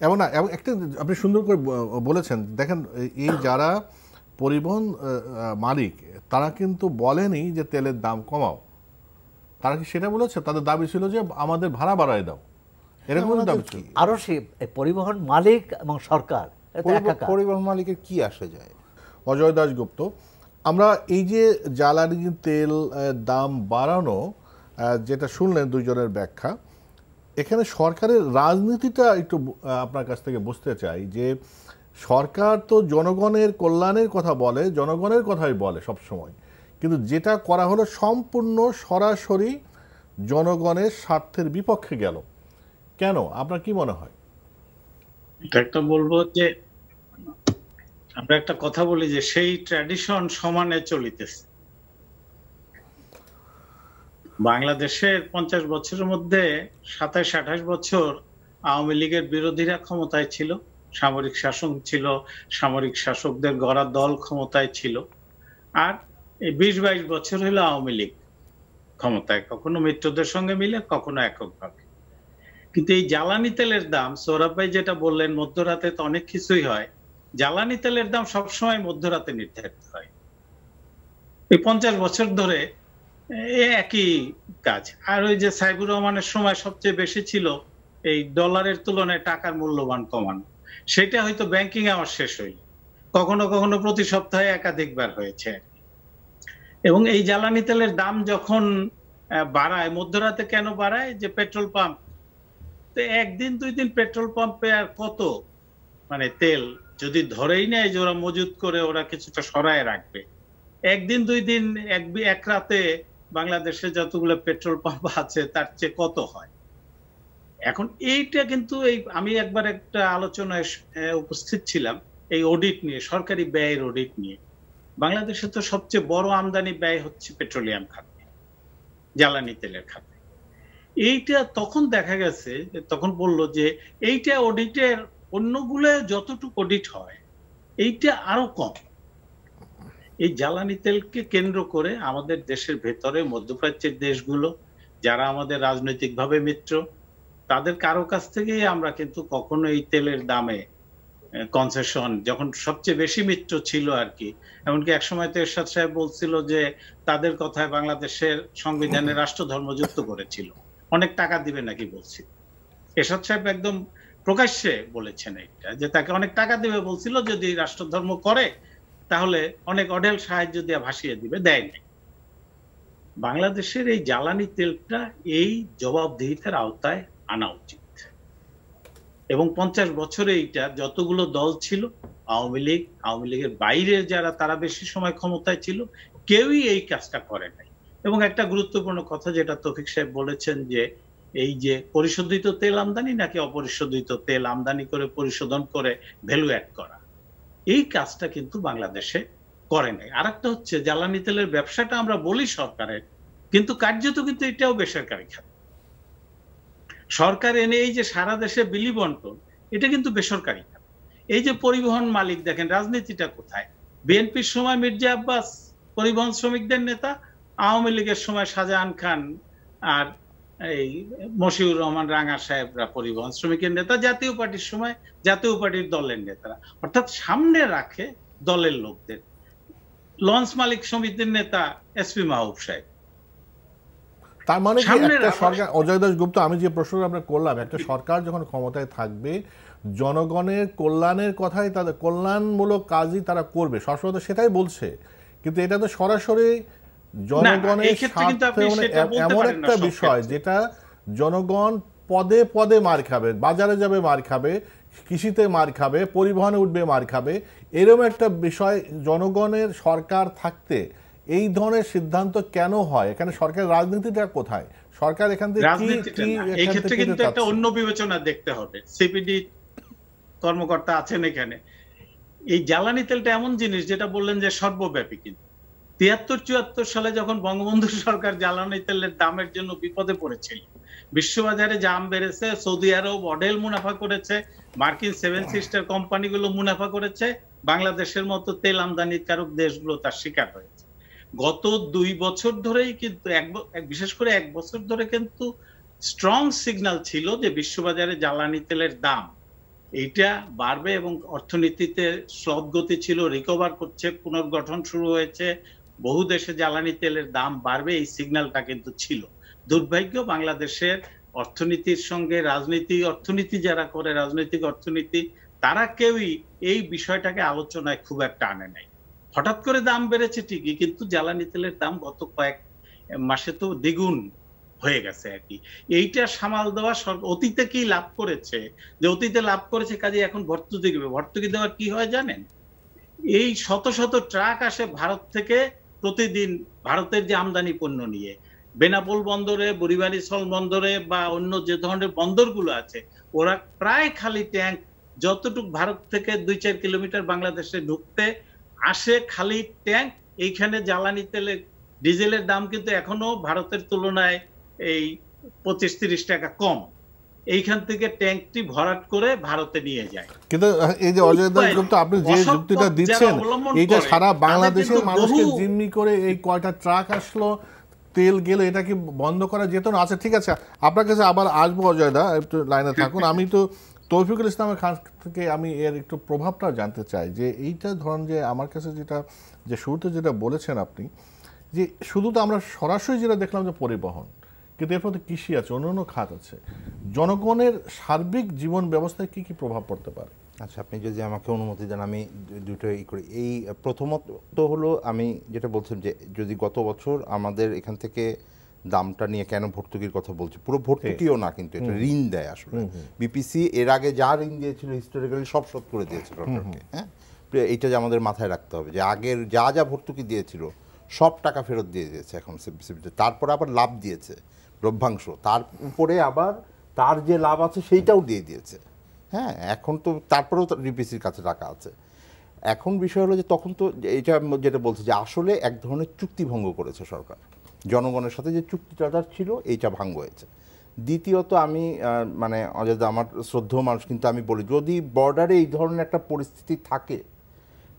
এমন না, এবং একটা আপনি সুন্দর করে বলেছেন, দেখেন এই যারা পরিবহন মালিক তারা কিন্তু বলেনি যে তেলের দাম কমাও, তারা কি সেটা বলেছে? তাদের দাবি ছিল যে আমাদের ভাড়া বাড়ায় দাও, এরকম দাবি ছিল। আরো সে পরিবহন মালিক এবং সরকার, পরিবহন মালিকের কি আসে যায়? অজয় দাশগুপ্ত, আমরা এই যে জ্বালানি তেল দাম বাড়ানো যেটা শুনলেন দুইজনের ব্যাখ্যা, এখানে সরকারের রাজনীতিটা একটু আপনার কাছ থেকে বুঝতে চাই। যে সরকার তো জনগণের কল্যাণের কথা বলে, জনগণের কথাই বলে সবসময়, কিন্তু যেটা করা হলো সম্পূর্ণ সরাসরি জনগণের স্বার্থের বিপক্ষে গেল। কেন, আপনার কি মনে হয়? এটা একটা বলবো যে আমরা একটা কথা বলি যে সেই ট্র্যাডিশন সমানে চলিতেছে। বাংলাদেশের 50 বছরের মধ্যে 27-28 বছর আওয়ামী লীগের বিরোধীরা ক্ষমতায় ছিল, সামরিক শাসন ছিল, সামরিক শাসকদের গড়া দল ক্ষমতায় ছিল, আর এই 20-22 বছর হলো আওয়ামী লীগ ক্ষমতায়, কখনো মিত্রদের সঙ্গে মিলে, কখনো এককভাবে। কিন্তু এই জ্বালানি তেলের দাম, সৌরভ ভাই যেটা বললেন মধ্যরাতে তো অনেক কিছুই হয়, জ্বালানি তেলের দাম সবসময় মধ্যরাতে নির্ধারিত হয়। এই 50 বছর ধরে একই কাজ। আর ওই যে সাইবুর রহমানের সময় সবচেয়ে বেশি ছিল এই ডলারের তুলনায় টাকার মূল্যবান কমানো, সেটা হয়তো ব্যাংকিং আমার শেষ হইল, কখনো কখনো প্রতি সপ্তাহে একাধিকবার হয়েছে। এবং এই জ্বালানি তেলের দাম যখন বাড়ায়, মধ্যরাতে কেন বাড়ায়? যে পেট্রোল পাম্প, তো একদিন 2 দিন পেট্রোল পাম্পে আর কত মানে তেল যদি ধরেই নেয় যে ওরা মজুত করে ওরা কিছুটা সরায় রাখবে, একদিন 2 দিন এক রাতে বাংলাদেশে যতগুলো পেট্রোল পাম্প আছে তার চেয়ে কত হয়। এখন এইটা কিন্তু এই আমি একবার একটা আলোচনায় উপস্থিত ছিলাম এই অডিট নিয়ে, সরকারি ব্যয়ের অডিট নিয়ে। বাংলাদেশে তো সবচেয়ে বড় আমদানি ব্যয় হচ্ছে পেট্রোলিয়াম খাতে, জ্বালানি তেলের খাতে। এইটা তখন দেখা গেছে, তখন বললো যে এইটা অডিটের অন্যগুলো যতটুকু অডিট হয় এইটা আরো কম। এই জ্বালানি তেলকে কেন্দ্র করে আমাদের দেশের ভেতরে মধ্যপ্রাচ্যের দেশগুলো যারা আমাদের রাজনৈতিকভাবে মিত্র, তাদের কারো কাছ থেকেই আমরা কিন্তু কখনো এই তেলের দামে কনসেশন, যখন সবচেয়ে বেশি মিত্র ছিল আর কি, এমনকি একসময় তো এরশাদ সাহেব বলছিল যে তাদের কথায় বাংলাদেশের সংবিধানে রাষ্ট্রধর্ম যুক্ত করেছিল, অনেক টাকা দিবে নাকি বলছিল। এরশাদ সাহেব একদম প্রকাশ্যে বলেছেন এটা, যে তাকে অনেক টাকা দিবে বলছিল যদি রাষ্ট্রধর্ম করে, তাহলে অনেক অঢেল সাহায্য দিয়ে ভাসিয়ে দিবে, দেয় নাই। বাংলাদেশের এই জ্বালানি তেলটা এই জবাবদিহিতার আওতায় আনা উচিত। এবং 50 বছরে এইটা যতগুলো দল ছিল, আওয়ামী লীগের বাইরে যারা তারা বেশি সময় ক্ষমতায় ছিল, কেউই এই কাজটা করে নাই। এবং একটা গুরুত্বপূর্ণ কথা যেটা তৌফিক সাহেব বলেছেন, যে এই যে পরিশোধিত তেল আমদানি নাকি অপরিশোধিত তেল আমদানি করে পরিশোধন করে ভ্যালু অ্যাড করা, এই কাজটা কিন্তু বাংলাদেশে করে নাই। আর একটা হচ্ছে জ্বালানি তেলের ব্যবসাটা আমরা বলি সরকারের, কিন্তু কার্যত কিন্তু এটাও বেসরকারি খাত। সরকার এনে এই যে সারা দেশে বিলি বন্টন, এটা কিন্তু বেসরকারি খাত। এই যে পরিবহন মালিক, দেখেন রাজনীতিটা কোথায়। বিএনপির সময় মির্জা আব্বাস পরিবহন শ্রমিকদের নেতা, আওয়ামী লীগের সময় শাহজাহান খান আর এই মশিউর রহমান রাঙা সাহেবরা পরিবহন শ্রমিকের নেতা, জাতীয় পার্টির সময় জাতীয় পার্টির দলের নেতারা, অর্থাৎ সামনে রাখে দলের লোকদের। লঞ্চ মালিক সমিতির নেতা এসপি মাহবুব সাহেব। তার মানে কি একটা সরকার, অজয় দাশগুপ্ত, আমি যে প্রশ্নটা আমরা করলাম, একটা সরকার যখন ক্ষমতায় থাকবে জনগণের কল্যাণের কথাই, তাদের কল্যাণমূলক কাজই তারা করবে, সবসময় সেটাই বলছে, কিন্তু এটা তো সরাসরি জনগণের স্বার্থে এমন একটা বিষয় যেটা জনগণ পদে পদে মার খাবে, বাজারে যাবে মার খাবে, কৃষিতে মার খাবে, পরিবহনে উঠবে মার খাবে, এরকম একটা বিষয় জনগণের সরকার থাকতে এই ধরনের সিদ্ধান্ত কেন হয়? এখানে সরকারের রাজনীতিটা কোথায়? সরকার এখান থেকে এই ক্ষেত্রে কিন্তু একটা অন্য বিবেচনা দেখতে হবে। সিপিডি কর্মকর্তা আছেন এখানে। এই জ্বালানি তেলটা এমন জিনিস যেটা বললেন যে সর্বব্যাপী, কিন্তু 73-74 সালে যখন বঙ্গবন্ধু সরকার জ্বালানি তেলের দামের জন্য বিপদে পড়েছিল, বিশ্ববাজারে দাম বেড়েছে, সৌদি আরব অঢেল মুনাফা করেছে, মার্কিন 7 সিস্টার কোম্পানিগুলো মুনাফা করেছে, বাংলাদেশের মতো তেল আমদানিকারক দেশগুলো তার শিকার হয়েছে। গত 2 বছর ধরেই কিন্তু বিশেষ করে 1 বছর ধরে কিন্তু স্ট্রং সিগন্যাল ছিল যে বিশ্ববাজারে জ্বালানি তেলের দাম এইটা বাড়বে এবং অর্থনীতিতে স্লথগতি ছিল, রিকভার করছে, পুনর্গঠন শুরু হয়েছে, বহু দেশে জ্বালানি তেলের দাম বাড়বে, এই সিগন্যালটা কিন্তু ছিল। দুর্ভাগ্য বাংলাদেশের অর্থনীতির সঙ্গে অর্থনীতি যারা করে, রাজনৈতিক অর্থনীতি, তারা কেউই এই বিষয়টাকে আলোচনায় খুব একটা আনে নাই। হঠাৎ করে দাম বেড়েছে ঠিকই, কিন্তু জ্বালানি তেলের দাম গত কয়েক মাসে তো দ্বিগুণ হয়ে গেছে আর কি। এইটা সামাল দেওয়া সরকার অতীতে কি লাভ করেছে, যে অতীতে লাভ করেছে কাজে এখন ভর্তুকি দেবে। ভর্তুকি দেওয়ার কি হয় জানেন? এই শত শত ট্রাক আসে ভারত থেকে প্রতিদিন, ভারতের যে আমদানি পণ্য নিয়ে, বেনাপোল বন্দরে, বুড়িবাড়ি স্থল বন্দরে বা অন্য যে ধরনের বন্দরগুলো আছে, ওরা প্রায় খালি ট্যাঙ্ক, যতটুকু ভারত থেকে 2-4 কিলোমিটার বাংলাদেশে ঢুকতে আসে খালি ট্যাঙ্ক। এইখানে জ্বালানি তেলের, ডিজেলের দাম কিন্তু এখনো ভারতের তুলনায় এই 25-30 টাকা কম। এইখান থেকে ট্যাঙ্কটি ভরাট করে ভারতে নিয়ে যায়। কিন্তু এই যে অজয় দাশগুপ্ত, আপনি যে যুক্তিটা দিচ্ছেন, এইটা সারা বাংলাদেশের মানুষকে জিম্মি করে এই কয়টা ট্রাক আসলো, তেল গেলে, এটা কি বন্ধ করা যেত না? আচ্ছা ঠিক আছে, আপনার কাছে আবার আসবো অজয় দা, একটু লাইনে থাকুন। আমি তো তৌফিকুল ইসলামের খান থেকে আমি এর একটু প্রভাবটা জানতে চাই, যে এইটা ধরুন যে আমার কাছে যেটা, যে শুরুতে যেটা বলেছেন আপনি, যে শুধু তো আমরা সরাসরি যেটা দেখলাম যে পরিবহন, কিন্তু এর মধ্যে কৃষি আছে, অন্যান্য খাত আছে, জনগণের সার্বিক জীবন ব্যবস্থায় কি কি প্রভাব পড়তে পারে? আচ্ছা, আপনি যদি আমাকে অনুমতি দেন আমি দুটোই করি। এই প্রথমত হলো আমি যেটা বলছিলাম যে যদি গত বছর আমাদের এখান থেকে দামটা নিয়ে কেন ভর্তুকির কথা বলছি, পুরো ভর্তুকিও না, কিন্তু এটা ঋণ দেয় আসলে। বিপিসি এর আগে যা ঋণ দিয়েছিল হিস্টোরিক্যালি সব শোধ করে দিয়েছিল সরকারকে। হ্যাঁ, এইটা যে আমাদের মাথায় রাখতে হবে যে আগের যা যা ভর্তুকি দিয়েছিল সব টাকা ফেরত দিয়ে দিয়েছে এখন সিপিসিতে। তারপরে আবার লাভ দিয়েছে, লভ্যাংশ, তার উপরে আবার তার যে লাভ আছে সেইটাও দিয়ে দিয়েছে। হ্যাঁ, এখন তো তারপরেও বিপিসির কাছে টাকা আছে। এখন বিষয় হলো যে তখন তো এটা যেটা বলছে যে আসলে এক ধরনের চুক্তি ভঙ্গ করেছে সরকার, জনগণের সাথে যে চুক্তিটা ছিল এইটা ভাঙ্গ হয়েছে। দ্বিতীয়ত আমি মানে অজয়, আমার শ্রদ্ধেয় মানুষ, কিন্তু আমি বলি যদি বর্ডারে এই ধরনের একটা পরিস্থিতি থাকে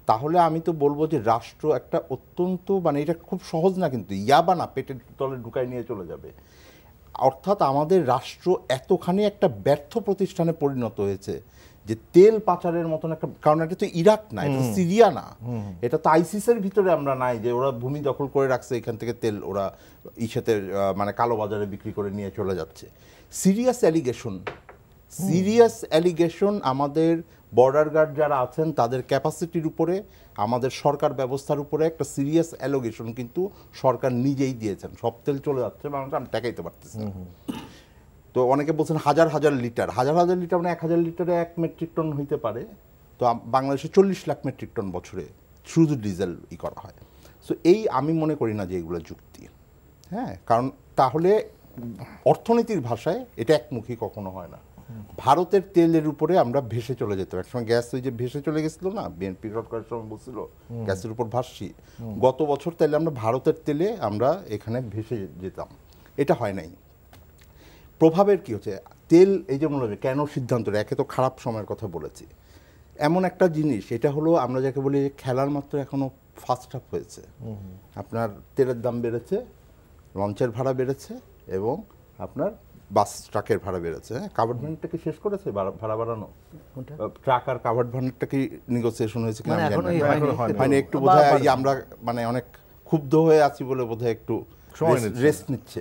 তাহলে আমি তো বলবো যে রাষ্ট্র একটা অত্যন্ত, মানে এটা খুব সহজ না, কিন্তু ইয়াবা না পেটের তলে ঢুকায় নিয়ে চলে যাবে। অর্থাৎ আমাদের রাষ্ট্র এতখানি একটা ব্যর্থ প্রতিষ্ঠানে পরিণত হয়েছে যে তেল পাচারের মতন একটা, কারণ এটা তো ইরাক না, এটা সিরিয়া না, এটা তো আইসিসের ভিতরে আমরা নাই যে ওরা ভূমি দখল করে রাখছে, এখান থেকে তেল ওরা ইসেতে মানে কালো বাজারে বিক্রি করে নিয়ে চলে যাচ্ছে। সিরিয়াস অ্যালিগেশন আমাদের বর্ডার গার্ড যারা আছেন তাদের ক্যাপাসিটির উপরে, আমাদের সরকার ব্যবস্থার উপরে একটা সিরিয়াস অ্যালিগেশন কিন্তু সরকার নিজেই দিয়েছেন। সব তেল চলে যাচ্ছে মানুষ, আমি টেকাইতে পারতেছি না। তো অনেকে বলছেন হাজার হাজার লিটার মানে 1000 লিটারে 1 মেট্রিক টন হইতে পারে। তো বাংলাদেশে 40 লাখ মেট্রিক টন বছরে শুধু ডিজেল করা হয়। সো এই আমি মনে করি না যে এগুলো যুক্তি। হ্যাঁ, কারণ তাহলে অর্থনীতির ভাষায় এটা একমুখী কখনো হয় না। ভারতের তেলের উপরে আমরা ভেসে চলে যেতাম। একসময় গ্যাস ওই যে ভেসে চলে গেছিল না, বিএনপি সরকারের সময় বলছিল গ্যাসের উপর ভাসছি, গত বছর তাইলে আমরা ভারতের তেলে আমরা এখানে ভেসে যেতাম, এটা হয় নাই। প্রভাবের কি হচ্ছে, তেল এই যে মূল্য কেন সিদ্ধান্ত, একে তো খারাপ সময়ের কথা বলেছি, এমন একটা জিনিস এটা হলো আমরা যাকে বলি খেলার মাত্র এখনো ফার্স্ট হাফ হয়েছে। আপনার তেলের দাম বেড়েছে, লঞ্চের ভাড়া বেড়েছে এবং আপনার বাস ট্রাকের ভাড়া বেড়েছে। হ্যাঁ, কাভার্ড ভ্যানটা কি শেষ করেছে ভাড়া বাড়ানো? ট্রাক আর কাভার্ড ভ্যানটা কি নেগোসিয়েশন হয়েছে কিনা হয়নি, একটু বোধহয় আমরা মানে অনেক ক্ষুব্ধ হয়ে আছি বলে বোধহয় একটু রেস্ট নিচ্ছে।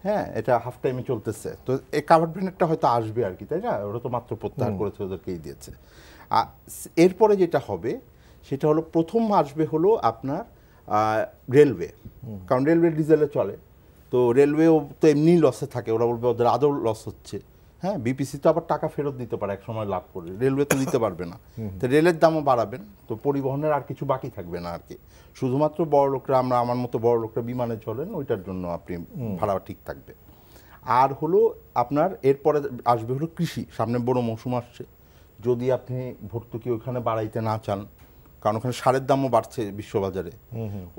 হ্যাঁ, এটা হাফ টাইমে চলতেছে। তো এই কাভার্ড ভ্যানেরটা হয়তো আসবে আর কি, তাই না? ওরা তো মাত্র প্রত্যাহার করেছে, ওদেরকেই দিয়েছে। এরপরে যেটা হবে সেটা হলো প্রথম আসবে হলো আপনার রেলওয়ে, কারণ রেলওয়ে ডিজেলে চলে, তো রেলওয়েও তো এমনি লসে থাকে, ওরা বলবে ওদের আদৌ লস হচ্ছে। হ্যাঁ, বিপিসি তো আবার টাকা ফেরত দিতে পারে এক সময় লাভ করে, রেলওয়ে তো দিতে পারবে না। তো রেলের দামও বাড়াবেন, তো পরিবহনের আর কিছু বাকি থাকবে না আর কি। শুধুমাত্র বড় লোকরা, আমার মতো বড় লোকরা বিমানে চলেন, ওইটার জন্য আপনি ভাড়া ঠিক থাকবে। আর হলো আপনার এরপরে আসবে হলো কৃষি, সামনে বড় মৌসুম আসছে। যদি আপনি ভর্তুকি ওখানে বাড়াইতে না চান, কারণ ওখানে সারের দামও বাড়ছে বিশ্ববাজারে,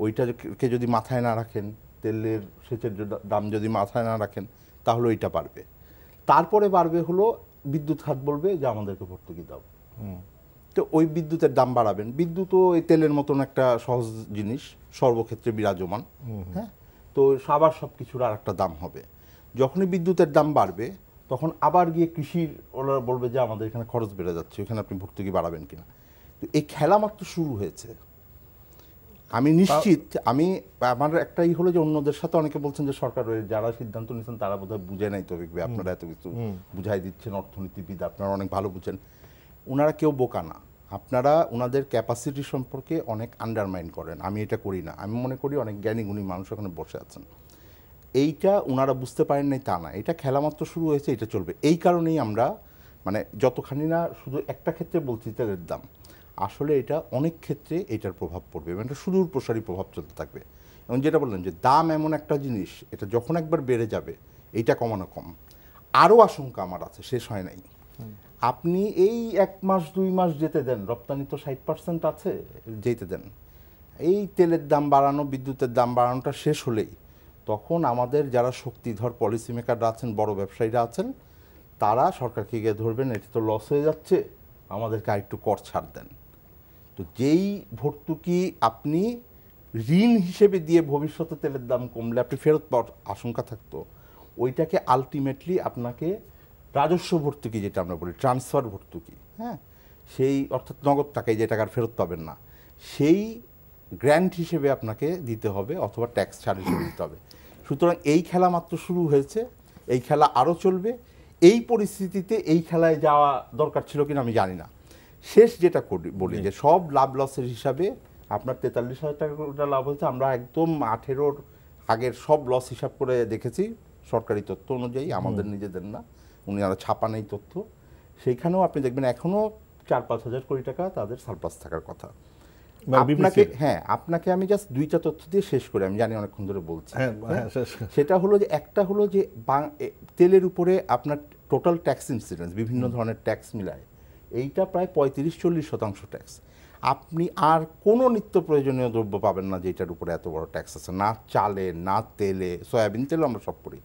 ওইটাকে যদি মাথায় না রাখেন, তেলের সেচের দাম যদি মাথায় না রাখেন, তাহলে ওইটা বাড়বে। তারপরে বাড়বে হলো বিদ্যুৎ খাত বলবে যে আমাদেরকে ভর্তুকি দাও, তো ওই বিদ্যুতের দাম বাড়াবেন। বিদ্যুৎও এই তেলের মতন একটা সহজ জিনিস, সর্বক্ষেত্রে বিরাজমান। হ্যাঁ, তো আবার সব কিছুর আর একটা দাম হবে। যখনই বিদ্যুতের দাম বাড়বে তখন আবার গিয়ে কৃষির ওরা বলবে যে আমাদের এখানে খরচ বেড়ে যাচ্ছে, এখানে আপনি ভর্তুকি বাড়াবেন কিনা। তো এই খেলা মাত্র শুরু হয়েছে। আমি নিশ্চিত, আমার একটাই হলো যে অন্যদের সাথে অনেকে বলছেন যে সরকার যারা সিদ্ধান্ত নিয়েছেন তারা বোধহয় বুঝে নাই, তো আপনারা এত কিছু বুঝাই দিচ্ছেন, অর্থনীতিবিদ আপনারা অনেক ভালো বুঝেন। ওনারা কেউ বোকা না, আপনারা ওনাদের ক্যাপাসিটি সম্পর্কে অনেক আন্ডারমাইন করেন। আমি এটা করি না, আমি মনে করি অনেক জ্ঞানী গুণী মানুষ ওখানে বসে আছেন। এইটা ওনারা বুঝতে পারেন নাই তা না, এটা খেলা মাত্র শুরু হয়েছে, এটা চলবে। এই কারণেই আমরা মানে যতখানি না শুধু একটা ক্ষেত্রে বলছি তেলের দাম, আসলে এটা অনেক ক্ষেত্রে এটার প্রভাব পড়বে, মানে একটা সুদূর প্রসারী প্রভাব চলতে থাকবে। এবং যেটা বললেন যে দাম এমন একটা জিনিস, এটা যখন একবার বেড়ে যাবে এইটা কমানো কম। আরও আশঙ্কা আমার আছে, শেষ হয় নাই। আপনি এই 1 মাস 2 মাস যেতে দেন, রপ্তানি তো 60% আছে, যেতে দেন। এই তেলের দাম বাড়ানো, বিদ্যুতের দাম বাড়ানোটা শেষ হলেই তখন আমাদের যারা শক্তিধর পলিসি মেকাররা আছেন, বড় ব্যবসায়ীরা আছেন, তারা সরকারকে গিয়ে ধরবেন, এটা তো লস হয়ে যাচ্ছে, আমাদেরকে আরেকটু কর ছাড় দেন। তো যেই ভর্তুকি আপনি ঋণ হিসেবে দিয়ে ভবিষ্যতে তেলের দাম কমলে আপনি ফেরত পাওয়ার আশঙ্কা থাকতো, ওইটাকে আলটিমেটলি আপনাকে রাজস্ব ভর্তুকি, যেটা আমরা বলি ট্রান্সফার ভর্তুকি, হ্যাঁ, সেই অর্থাৎ নগদ টাকায় যে টাকার ফেরত পাবেন না, সেই গ্র্যান্ট হিসেবে আপনাকে দিতে হবে, অথবা ট্যাক্স ছাড় হিসেবে দিতে হবে। সুতরাং এই খেলা মাত্র শুরু হয়েছে, এই খেলা আরও চলবে। এই পরিস্থিতিতে এই খেলায় যাওয়া দরকার ছিল কিনা আমি জানি না। শেষ যেটা বলি যে সব লাভ লসের হিসাবে আপনার 43,000 টাকা লাভ হয়েছে, আমরা একদম 18-র আগের সব লস হিসাব করে দেখেছি সরকারি তথ্য অনুযায়ী, আমাদের নিজেদের না, উনি আরও ছাপা নেই তথ্য। সেইখানেও আপনি দেখবেন এখনও 4-5 হাজার কোটি টাকা তাদের সারপ্লাস থাকার কথা। আপনাকে আমি জাস্ট 2টা তথ্য দিয়ে শেষ করে, আমি জানি অনেকক্ষণ ধরে বলছি। সেটা হলো যে একটা হলো যে তেলের উপরে আপনার টোটাল ট্যাক্স ইনসিডেন্স, বিভিন্ন ধরনের ট্যাক্স মিলায় এইটা প্রায় 35-40% ট্যাক্স। আপনি আর কোনো নিত্য প্রয়োজনীয় দ্রব্য পাবেন না যেটার উপরে এত বড় ট্যাক্স আছে, না চালে, না তেলে, সয়াবিন তেলও আমরা সব করি।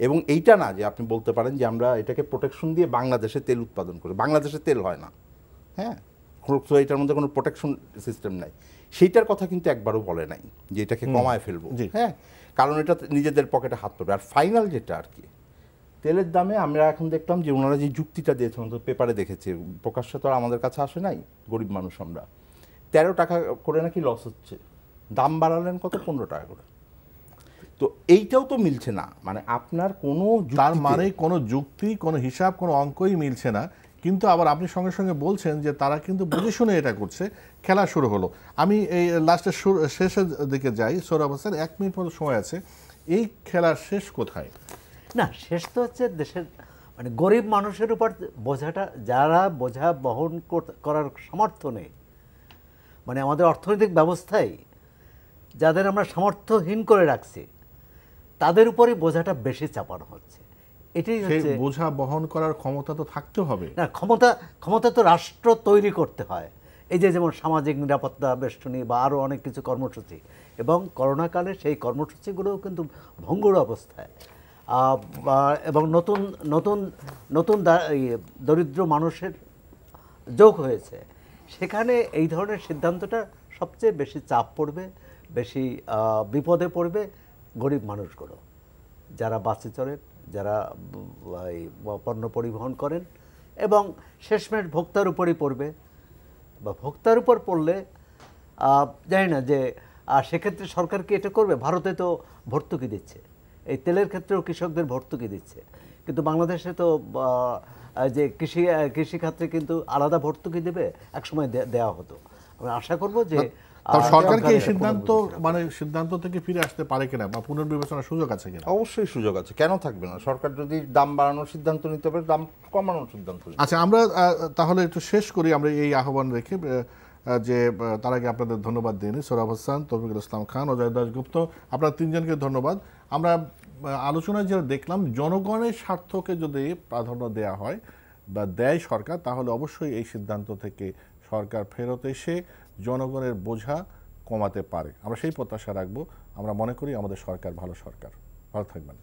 এবং এইটা না যে আপনি বলতে পারেন যে আমরা এটাকে প্রোটেকশন দিয়ে বাংলাদেশে তেল উৎপাদন করি, বাংলাদেশে তেল হয় না। হ্যাঁ, তো এটার মধ্যে কোনো প্রোটেকশন সিস্টেম নাই, সেইটার কথা কিন্তু একবারও বলে নাই যে এটাকে কমায় ফেলবো। হ্যাঁ, কারণ এটা নিজেদের পকেটে হাত পড়বে। আর ফাইনাল যেটা আর কি, তেলের দামে আমরা এখন দেখলাম যে ওনারা যে যুক্তিটা দিয়েছেন, তো পেপারে দেখেছি, প্রকাশ্যে তো আর আমাদের কাছে আসে নাই, গরিব মানুষ আমরা, 13 টাকা করে নাকি লস হচ্ছে। দাম বাড়ালেন কত? 15 টাকা করে। তো এইটাও তো মিলছে না, মানে আপনার কোনো, তার মানে কোনো যুক্তি, কোনো হিসাব, কোনো অঙ্কই মিলছে না। কিন্তু আবার আপনি সঙ্গে সঙ্গে বলছেন যে তারা কিন্তু বুঝে শুনে এটা করছে, খেলা শুরু হলো। আমি এই লাস্টের শেষের দিকে যাই। সোহরাব হোসেন, 1 মিনিট মতো সময় আছে, এই খেলার শেষ কোথায়? না, শেষ তো হচ্ছে দেশের মানে গরিব মানুষের উপর বোঝাটা, যারা বোঝা বহন করার সামর্থ্য নেই, মানে আমাদের অর্থনৈতিক ব্যবস্থায় যাদের আমরা সামর্থ্যহীন করে রাখছি, তাদের উপরই বোঝাটা বেশি চাপানো হচ্ছে। এটাই হচ্ছে, বোঝা বহন করার ক্ষমতা তো থাকতে হবে না, ক্ষমতা তো রাষ্ট্র তৈরি করতে হয়। এই যে যেমন সামাজিক নিরাপত্তা বেষ্টনী বা আরও অনেক কিছু কর্মসূচি, এবং করোনাকালে সেই কর্মসূচিগুলোও কিন্তু ভঙ্গুর অবস্থায়, এবং নতুন নতুন নতুন দরিদ্র মানুষের যোগ হয়েছে, সেখানে এই ধরনের সিদ্ধান্তটা সবচেয়ে বেশি চাপ পড়বে, বেশি বিপদে পড়বে গরিব মানুষগুলো, যারা বাসে চড়েন, যারা পণ্য পরিবহন করেন, এবং শেষমেশ ভোক্তার উপরই পড়বে, বা ভোক্তার উপর পড়লে জানি না যে সেক্ষেত্রে সরকার কি এটা করবে। ভারতে তো ভর্তুকি দিচ্ছে, এই তেলের ক্ষেত্রেও কৃষকদের ভর্তুকি দিচ্ছে, কিন্তু বাংলাদেশে তো যে কৃষিখাতে কিন্তু আলাদা ভর্তুকি দেবে, একসময় দেওয়া হতো। আমরা আশা করব যে সরকার কি সিদ্ধান্ত থেকে ফিরে আসতে পারে কিনা, বা পুনর্বিবেচনার সুযোগ আছে কিনা? অবশ্যই সুযোগ আছে, কেন থাকবে না। সরকার যদি দাম বাড়ানোর সিদ্ধান্ত নিতে পারে, দাম কমানোর সিদ্ধান্ত নিতে। আচ্ছা, আমরা তাহলে একটু শেষ করি আমরা এই আহ্বান রেখে, যে তার আগে আপনাদের ধন্যবাদ দিইনি, সোহরাব হোসেন, তৌফিকুল ইসলাম খান, অজয় দাশগুপ্ত, আপনার তিনজনকে ধন্যবাদ। আমরা আলোচনায় যেটা দেখলাম, জনগণের স্বার্থকে যদি প্রাধান্য দেওয়া হয় বা দেয় সরকার, তাহলে অবশ্যই এই সিদ্ধান্ত থেকে সরকার ফেরত এসে জনগণের বোঝা কমাতে পারে। আমরা সেই প্রত্যাশা রাখবো। আমরা মনে করি আমাদের সরকার ভালো সরকার। ভালো থাকবেন।